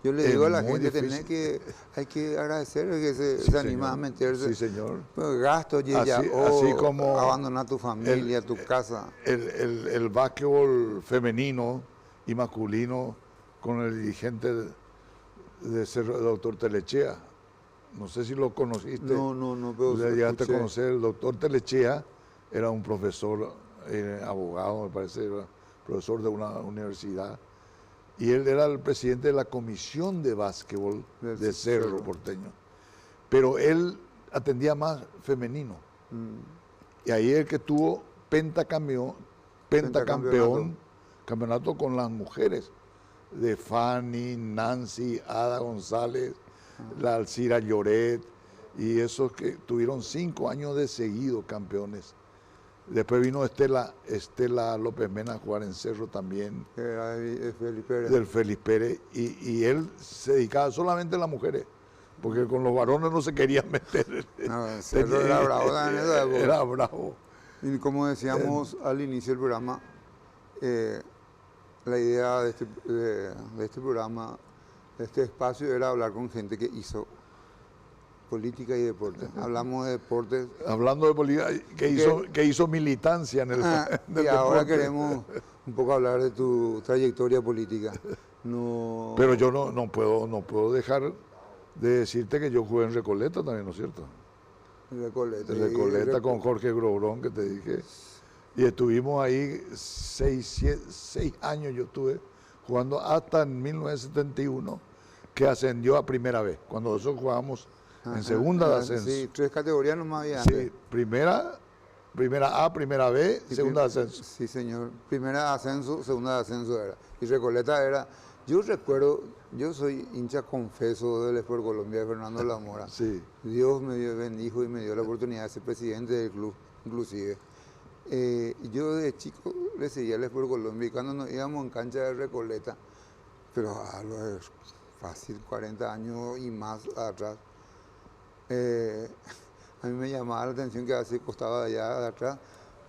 yo le digo a la muy gente, difícil. hay que agradecer que se Sí, anima señor. a meterse. Sí, señor. Pues, gastos, Así como abandonar tu familia, tu casa. El básquetbol femenino y masculino con el dirigente de ser el doctor Telechea. No sé si lo conociste. No, pero Le llegaste a escuché. conocer. El doctor Telechea era un profesor, abogado, me parece, era profesor de una universidad. Y él era el presidente de la comisión de básquetbol de Cerro Porteño. Pero él atendía más femenino. Y ahí el que tuvo pentacampeón, campeonato con las mujeres, de Fanny, Nancy, Ada González, la Alcira Lloret, y esos que tuvieron 5 años de seguido campeones. Después vino Estela López Mena a jugar en Cerro también, Que era de Félix Pérez. del Félix Pérez, y él se dedicaba solamente a las mujeres, porque con los varones no se querían meter. No, Cerro era bravo también en esa época. Era bravo. Y como decíamos al inicio del programa, la idea de este programa, de este espacio, era hablar con gente que hizo política y deporte. Hablamos de deportes Hablando de política, que hizo militancia en el, en el y ahora deporte. queremos un poco hablar de tu trayectoria política. No, Pero yo no puedo dejar de decirte que yo jugué en Recoleta también, ¿no es cierto? Recoleta. En Recoleta con Jorge Grobrón, que te dije. Y estuvimos ahí 6 años yo estuve jugando hasta en 1971, que ascendió a primera vez. Cuando nosotros jugábamos en segunda de ascenso. Sí, 3 categorías nomás había Sí, antes. primera A, primera B, Y segunda de ascenso. Sí, señor. Primera de ascenso, segunda de ascenso era. Y Recoleta era... Yo recuerdo, yo soy hincha confeso del Sport Colombia de Fernando Lamora. Sí. Dios me bendijo y me dio la oportunidad de ser presidente del club, inclusive. Yo de chico le seguía al Sport Colombia y cuando nos íbamos en cancha de Recoleta, pero algo de fácil, 40 años y más atrás, a mí me llamaba la atención que así costaba de allá de atrás,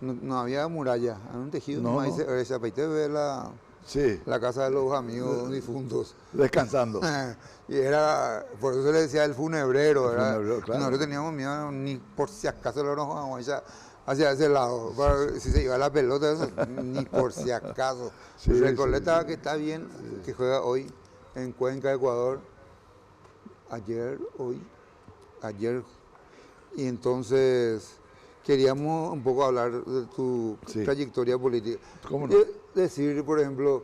no había muralla, había un tejido, No, nomás, no. y se apetece ver Sí, la casa de los amigos difuntos. descansando. Y era, por eso le decía el funebrero, El ¿verdad? funebrero, claro. Nosotros teníamos miedo, ni por si acaso lo nos vamos hacia ese lado, si se iba la pelota, eso, ni por si acaso. Sí, Recoleta, sí. que está bien, que juega hoy en Cuenca, Ecuador, ayer, y entonces queríamos un poco hablar de tu Sí. trayectoria política. ¿Cómo no? Decir, por ejemplo,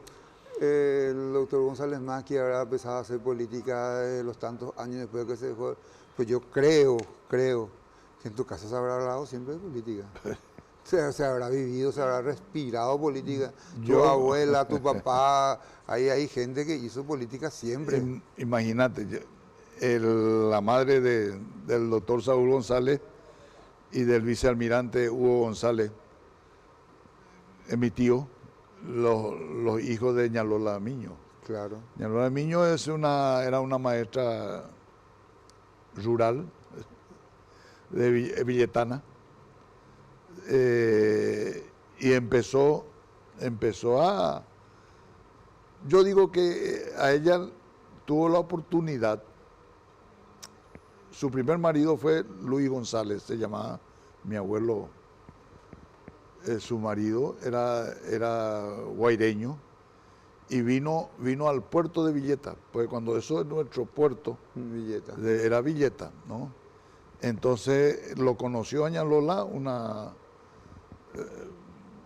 el doctor González Másquez habrá empezado a hacer política de los tantos años después de que se dejó. Pues yo creo que en tu casa se habrá hablado siempre de política. Se habrá vivido, se habrá respirado política. Tu Yo- abuela, tu papá, ahí hay gente que hizo política siempre. Imagínate, la madre del doctor Saúl González y del vicealmirante Hugo González, mi tío, los hijos de Ñalola Miño. Claro. Ñalola Miño era una maestra rural, villetana, y empezó a... Yo digo que a ella tuvo la oportunidad. Su primer marido fue Luis González, se llamaba mi abuelo. Su marido era guaireño y vino al puerto de Villeta, pues cuando eso es nuestro puerto, Villeta. era Villeta, ¿no? Entonces lo conoció a Ñalola, una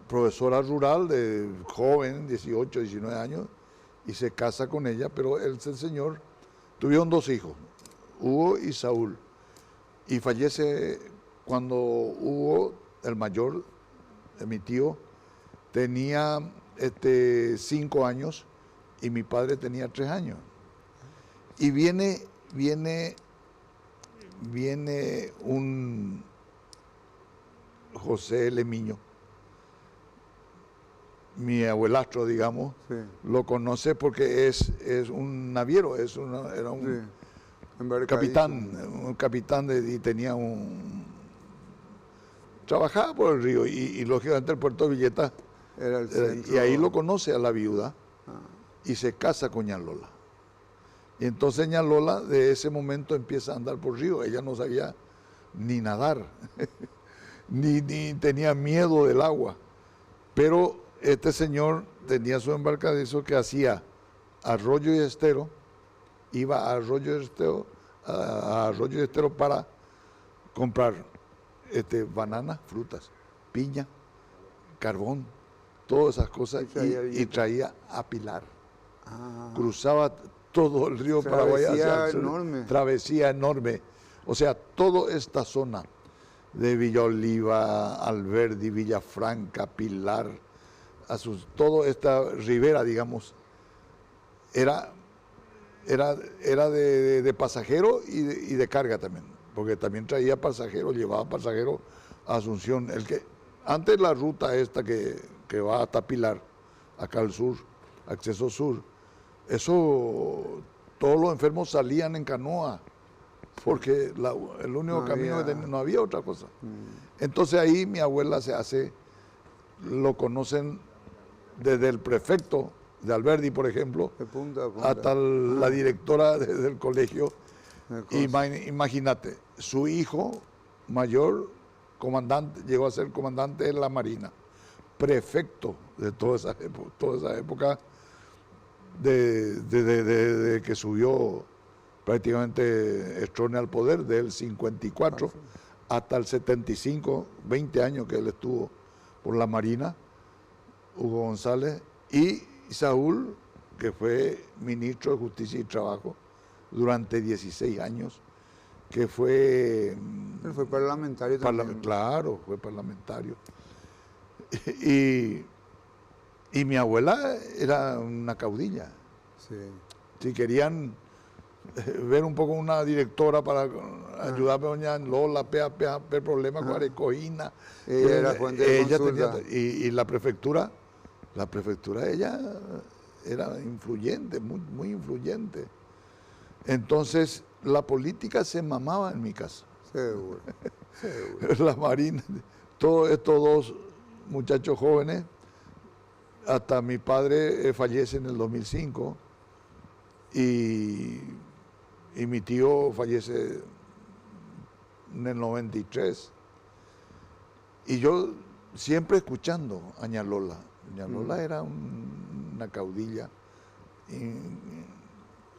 profesora rural de joven, 18, 19 años, y se casa con ella, pero ese señor tuvieron 2 hijos, Hugo y Saúl, y fallece cuando Hugo, el mayor, mi tío, tenía 5 años y mi padre tenía 3 años. Y viene un José Lemiño, mi abuelastro, digamos, Sí. lo conoce porque es un naviero, era un Sí. Embarcadísimo. un capitán y tenía trabajaba por el río y lógicamente el puerto de Villeta, Era el centro. y ahí lo conoce a la viuda Ah, y se casa con ña Lola. Y entonces ña Lola de ese momento empieza a andar por río, ella no sabía ni nadar, ni tenía miedo del agua, pero este señor tenía su embarcadero que hacía arroyo y estero, iba a Arroyo y Estero para comprar bananas, frutas, piña, carbón, todas esas cosas y traía a Pilar. ah, Cruzaba todo el río Paraguay hacia el sur. enorme. Travesía enorme. O sea, toda esta zona de Villa Oliva, Alberdi, Villafranca, Pilar, toda esta ribera, digamos, era de pasajero y de carga también, porque también traía pasajeros, llevaba pasajeros a Asunción. Antes la ruta esta que va hasta Pilar, acá al sur, acceso sur, eso, todos los enfermos salían en canoa, porque el único camino que tenía, no había otra cosa. Entonces ahí mi abuela lo conocen desde el prefecto de Alberdi, por ejemplo, De punta a punta. hasta la directora del colegio. Una cosa. Imagínate, su hijo mayor, comandante, llegó a ser comandante de la Marina, prefecto de toda esa época de que subió prácticamente Strone al poder, del 54 hasta el 75, 20 años que él estuvo por la Marina, Hugo González, y Saúl, que fue ministro de Justicia y Trabajo durante 16 años, que fue... Él fue parlamentario también. Claro, fue parlamentario. Y mi abuela era una caudilla. Sí. Si querían ver un poco una directora para ayudarme a doña Lola, problemas con Arecoína. Ella era fuente de consulta. Y la prefectura ella era influyente, muy, muy influyente. Entonces, la política se mamaba en mi casa. Seguro. Seguro. La Marina, todos estos dos muchachos jóvenes, hasta mi padre fallece en el 2005 y mi tío fallece en el 93. Y yo siempre escuchando a ña Lola. Ña Lola era una caudilla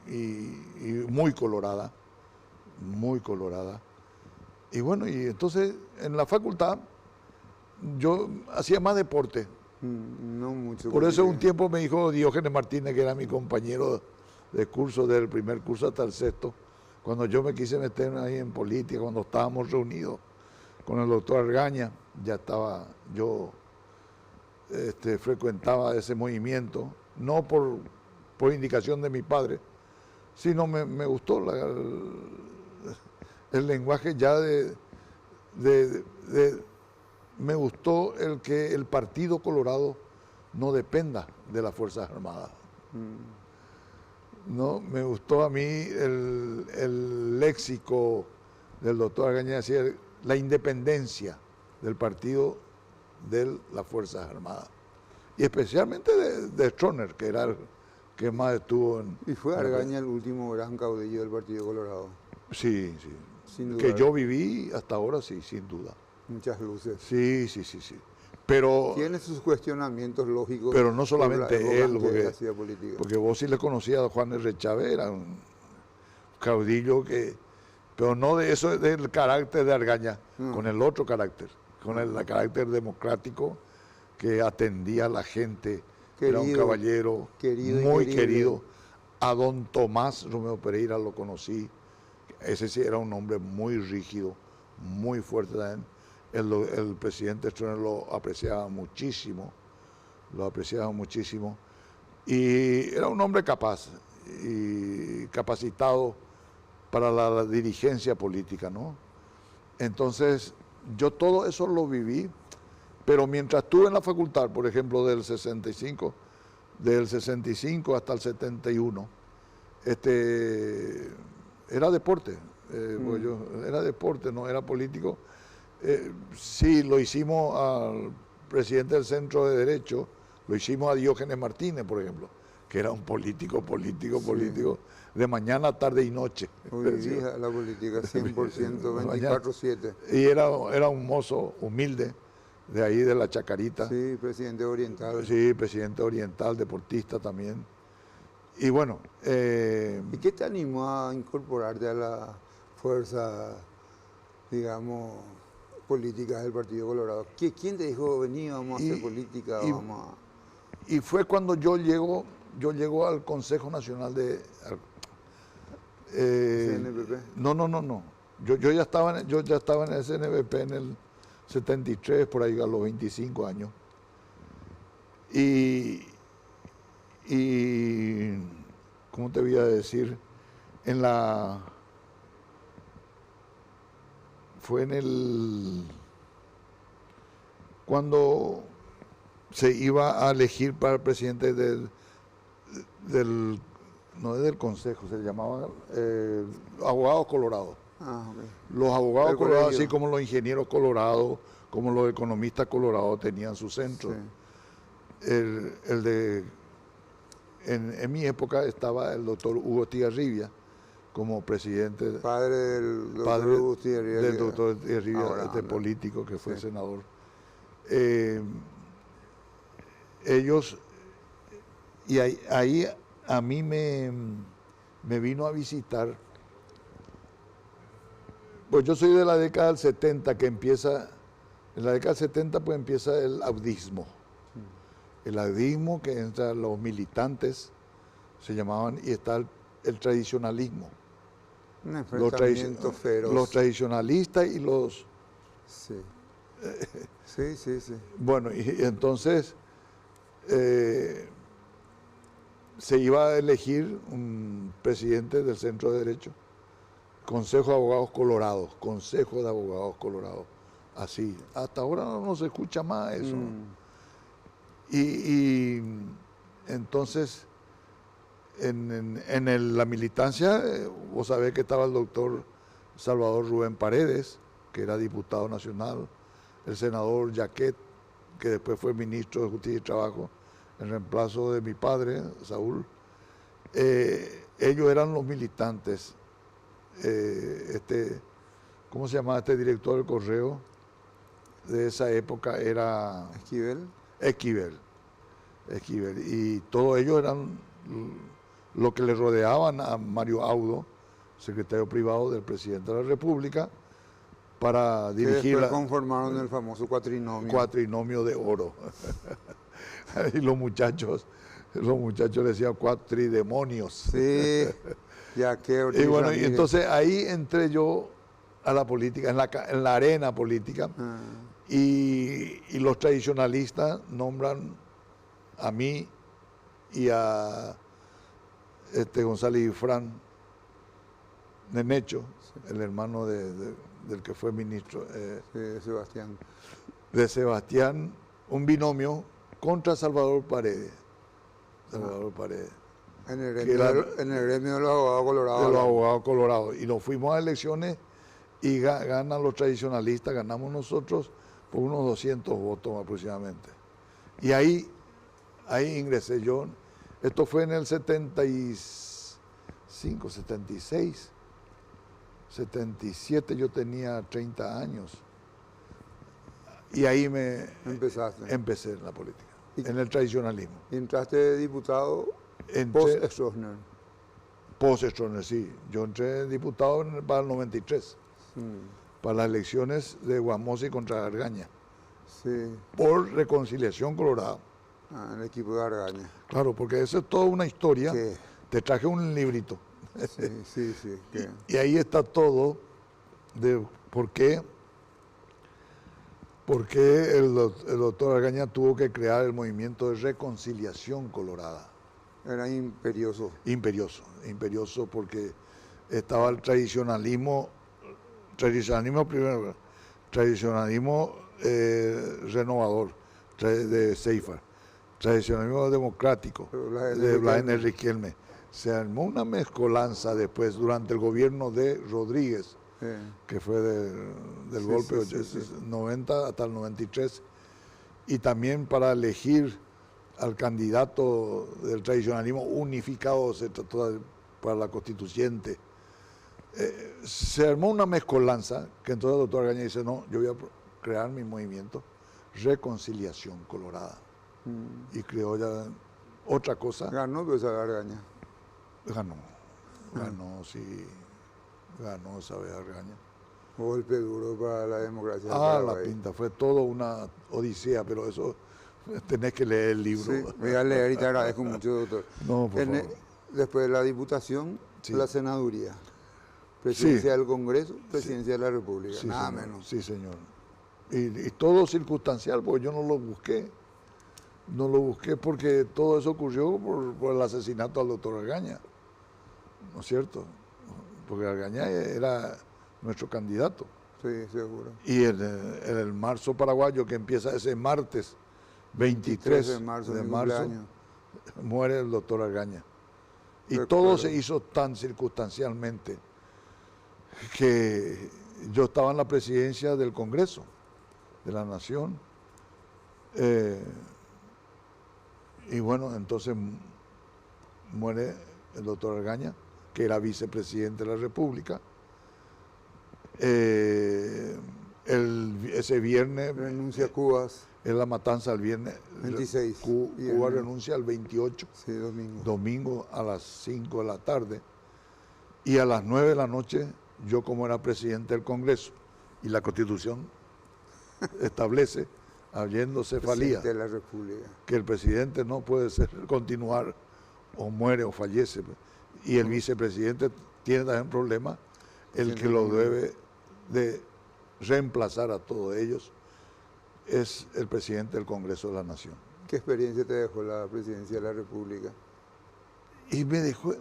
y muy colorada, muy colorada. Y bueno, y entonces en la facultad yo hacía más deporte. No mucho. Por eso porque- un tiempo me dijo Diógenes Martínez, que era mi compañero de curso, del primer curso hasta el sexto, cuando yo me quise meter ahí en política, cuando estábamos reunidos con el doctor Argaña, ya estaba yo, frecuentaba ese movimiento, no por indicación de mi padre, sino me gustó el lenguaje ya me gustó el que el Partido Colorado no dependa de las Fuerzas Armadas. ¿No? Me gustó a mí el léxico del doctor Argaña, decía la independencia del partido de las Fuerzas Armadas. Y especialmente de Stroessner, que era el que más estuvo en... Y fue Argaña el último gran caudillo del Partido Colorado. Sí, sí. Sin duda. Que yo viví hasta ahora, sí, sin duda. Muchas luces. Sí. Pero, Tiene sus cuestionamientos lógicos. pero no solamente por la él, época que hacía política. porque vos sí le conocías a Juan R. Chávez, era un caudillo pero no de eso, del carácter de Argaña, con el otro carácter, con el carácter democrático que atendía a la gente, era un Querido, caballero querido y muy querible. querido. A don Tomás Romeo Pereira lo conocí, ese sí era un hombre muy rígido, muy fuerte también. El presidente Stroessner lo apreciaba muchísimo lo apreciaba muchísimo. Y era un hombre capaz y capacitado para la dirigencia política, ¿no? Entonces, yo todo eso lo viví, pero mientras estuve en la facultad, por ejemplo, del 65 hasta el 71, era deporte, pues era deporte, no era político. Sí, lo hicimos al presidente del Centro de Derecho, lo hicimos a Diógenes Martínez, por ejemplo, que era un político, de mañana, tarde y noche. Hoy día la política 100%, 24/7. Y era un mozo humilde, de ahí de la Chacarita. Sí, presidente oriental. Sí, presidente oriental, deportista también. Y bueno... ¿Y qué te animó a incorporarte a la fuerza, digamos, política del Partido Colorado? ¿Quién te dijo, vení, vamos a hacer política? Y fue cuando yo llego al Consejo Nacional de... CNPP. No. Yo ya estaba en el CNPP en el 73, por ahí a los 25 años. Y ¿cómo te voy a decir? Cuando se iba a elegir para el presidente no es del Consejo, se llamaba abogados colorados. Ah, okay. Los abogados Del colorados, colegio. así como los ingenieros colorados, como los economistas colorados tenían su centro. Sí. En mi época estaba el doctor Hugo Estigarribia como presidente. Padre del doctor Hugo Estigarribia. Del doctor Estigarribia, ahora, político que fue sí. senador. Ellos, y ahí a mí me vino a visitar, pues yo soy de la década del 70 en la década del 70 pues empieza el audismo. El audismo que entra los militantes, se llamaban, y está el tradicionalismo. Un enfrentamiento feroz. Los tradicionalistas y los... Sí. Sí. Bueno, y entonces se iba a elegir un presidente del Centro de Derecho, Consejo de Abogados Colorados, así. Hasta ahora no se escucha más eso. Y entonces, la militancia, vos sabés que estaba el doctor Salvador Rubén Paredes, que era diputado nacional, el senador Yaquet, que después fue ministro de Justicia y Trabajo, en reemplazo de mi padre, Saúl. Ellos eran los militantes. ¿Cómo se llamaba este director del correo? De esa época era... Esquivel. Y todos ellos eran lo que le rodeaban a Mario Audo, secretario privado del presidente de la República, para dirigir... Que después conformaron el famoso cuatrinomio. Cuatrinomio de oro. Y los muchachos decían cuatridemonios. Sí, ya que... Y bueno, y entonces ahí entré yo a la política, en la arena política, y los tradicionalistas nombran a mí y a González Ifrán Nenecho, el hermano del que fue ministro, de Sebastián. De Sebastián, un binomio contra Salvador Paredes. En el gremio de los abogados colorados. De los abogados colorados. Y nos fuimos a elecciones y ganan los tradicionalistas, ganamos nosotros por unos 200 votos aproximadamente. Y ahí ingresé yo. Esto fue en el 75, 76, 77, yo tenía 30 años. Y ahí empecé en la política, en el tradicionalismo. ¿Y entraste de diputado post-Stroessner? Post-Stroessner, sí. Yo entré diputado para el 93, para las elecciones de Guamosi contra Argaña, por Reconciliación Colorada. El equipo de Argaña. Claro, porque eso es toda una historia. ¿Qué? Te traje un librito. Sí. Y ahí está todo de por qué ¿Por qué el doctor Argaña tuvo que crear el movimiento de reconciliación colorada? Era imperioso. Imperioso porque estaba el tradicionalismo primero, tradicionalismo renovador de Seifert, tradicionalismo democrático de Blas Riquelme. Se armó una mezcolanza después durante el gobierno de Rodríguez, que fue del golpe 90 hasta el 93, y también para elegir al candidato del tradicionalismo unificado, se trató para la constituyente. Se armó una mezcolanza que entonces el doctor Argaña dice, no, yo voy a crear mi movimiento Reconciliación Colorada. Y creó ya otra cosa. Ganó César Argaña. Ganó, sí. Ganó esa vez Argaña. Golpe duro para la democracia. La pinta, fue todo una odisea, pero eso tenés que leer el libro. Sí, voy a leer y te agradezco mucho, doctor. No, por favor. Después de la diputación, la senaduría. Presidencia del Congreso, presidencia de la República, nada señor. menos. Sí, señor. Y todo circunstancial, porque yo no lo busqué. No lo busqué porque todo eso ocurrió por el asesinato al doctor Argaña. ¿No es cierto? Porque Argaña era nuestro candidato. Sí, seguro. Y en el marzo paraguayo, que empieza ese martes 23 de marzo, muere el doctor Argaña. Y todo se hizo tan circunstancialmente que yo estaba en la presidencia del Congreso de la Nación. Y bueno, entonces muere el doctor Argaña, que era vicepresidente de la República. Ese viernes... Renuncia Cubas. Es la matanza el viernes 26. Cuba renuncia el 28. Sí, domingo. Domingo a las 5 de la tarde. Y a las 9 de la noche, yo como era presidente del Congreso, y la Constitución establece, habiendo cefalía, de la República, que el presidente no puede continuar, o muere o fallece, y el vicepresidente tiene también problemas, el que lo debe de reemplazar a todos ellos es el presidente del Congreso de la Nación. ¿Qué experiencia te dejó la presidencia de la República? Y me dejó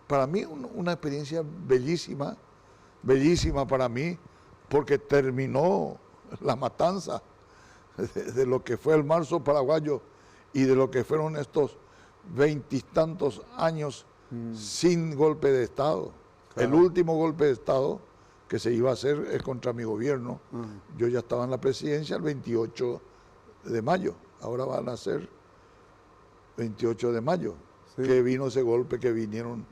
para mí una experiencia bellísima, bellísima para mí, porque terminó la matanza de lo que fue el marzo paraguayo y de lo que fueron estos 20 y tantos años sin golpe de Estado. Claro. El último golpe de Estado que se iba a hacer es contra mi gobierno. Yo ya estaba en la presidencia el 28 de mayo, ahora van a ser 28 de mayo, que vino ese golpe, que vinieron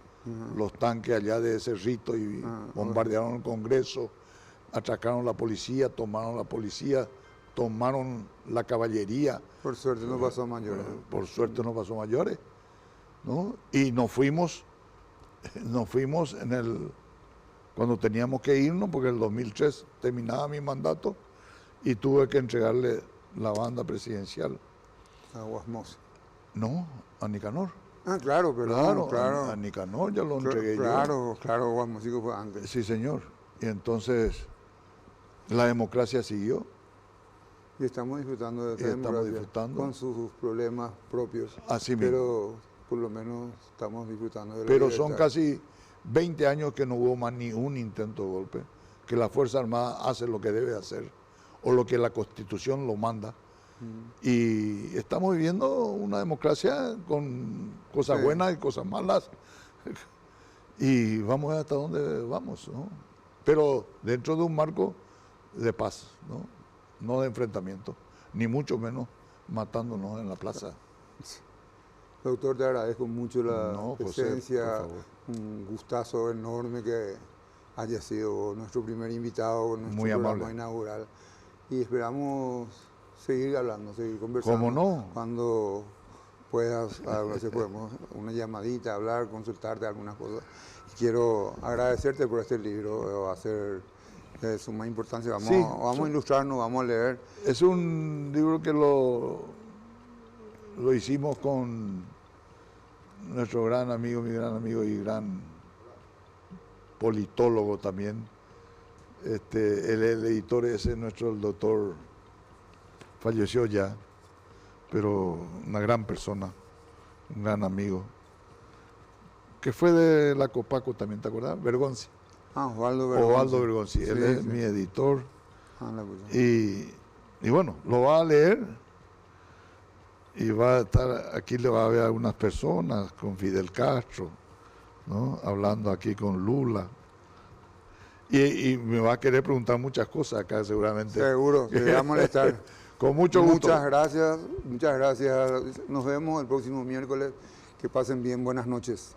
los tanques allá de Cerrito y bombardearon el Congreso, atracaron la policía, tomaron la caballería. Por suerte no pasó a mayores. Por suerte no pasó a mayores, ¿no? Y nos fuimos cuando teníamos que irnos, porque en el 2003 terminaba mi mandato y tuve que entregarle la banda presidencial. A Guasmosa. No, a Nicanor. Claro, pero claro. A Nicanor ya lo entregué yo. Claro, Guasmosico fue antes. Sí, señor. Y entonces la democracia siguió. Y estamos disfrutando de esta democracia con sus problemas propios. Así mismo. Pero por lo menos estamos disfrutando de la Pero libertad. son casi 20 años que no hubo más ni un intento de golpe, que la Fuerza Armada hace lo que debe hacer, o lo que la Constitución lo manda. Y estamos viviendo una democracia con cosas buenas y cosas malas. Y vamos hasta donde vamos, ¿no? Pero dentro de un marco de paz, ¿no? No de enfrentamiento, ni mucho menos matándonos en la plaza. Doctor, te agradezco mucho la presencia, José, un gustazo enorme que haya sido nuestro primer invitado en nuestro programa inaugural. Y esperamos seguir hablando, seguir conversando. ¿Cómo no? Cuando puedas, a veces podemos una llamadita, hablar, consultarte algunas cosas. Quiero agradecerte por este libro, va a ser de suma importancia. Vamos a ilustrarnos, vamos a leer. Es un libro que lo hicimos con nuestro gran amigo, mi gran amigo y gran politólogo también. El editor es nuestro, el doctor falleció ya, pero una gran persona, un gran amigo, que fue de la Copaco también, ¿te acuerdas? Bergonzi. Osvaldo Bergonzi. Osvaldo Bergonzi, él es mi editor. La cosa. Y bueno, lo va a leer y va a estar, aquí le va a ver a algunas personas, con Fidel Castro, ¿no? Hablando aquí con Lula. Y me va a querer preguntar muchas cosas acá seguramente. Seguro, te va a molestar. Con mucho gusto. Muchas gracias. Nos vemos el próximo miércoles. Que pasen bien, buenas noches.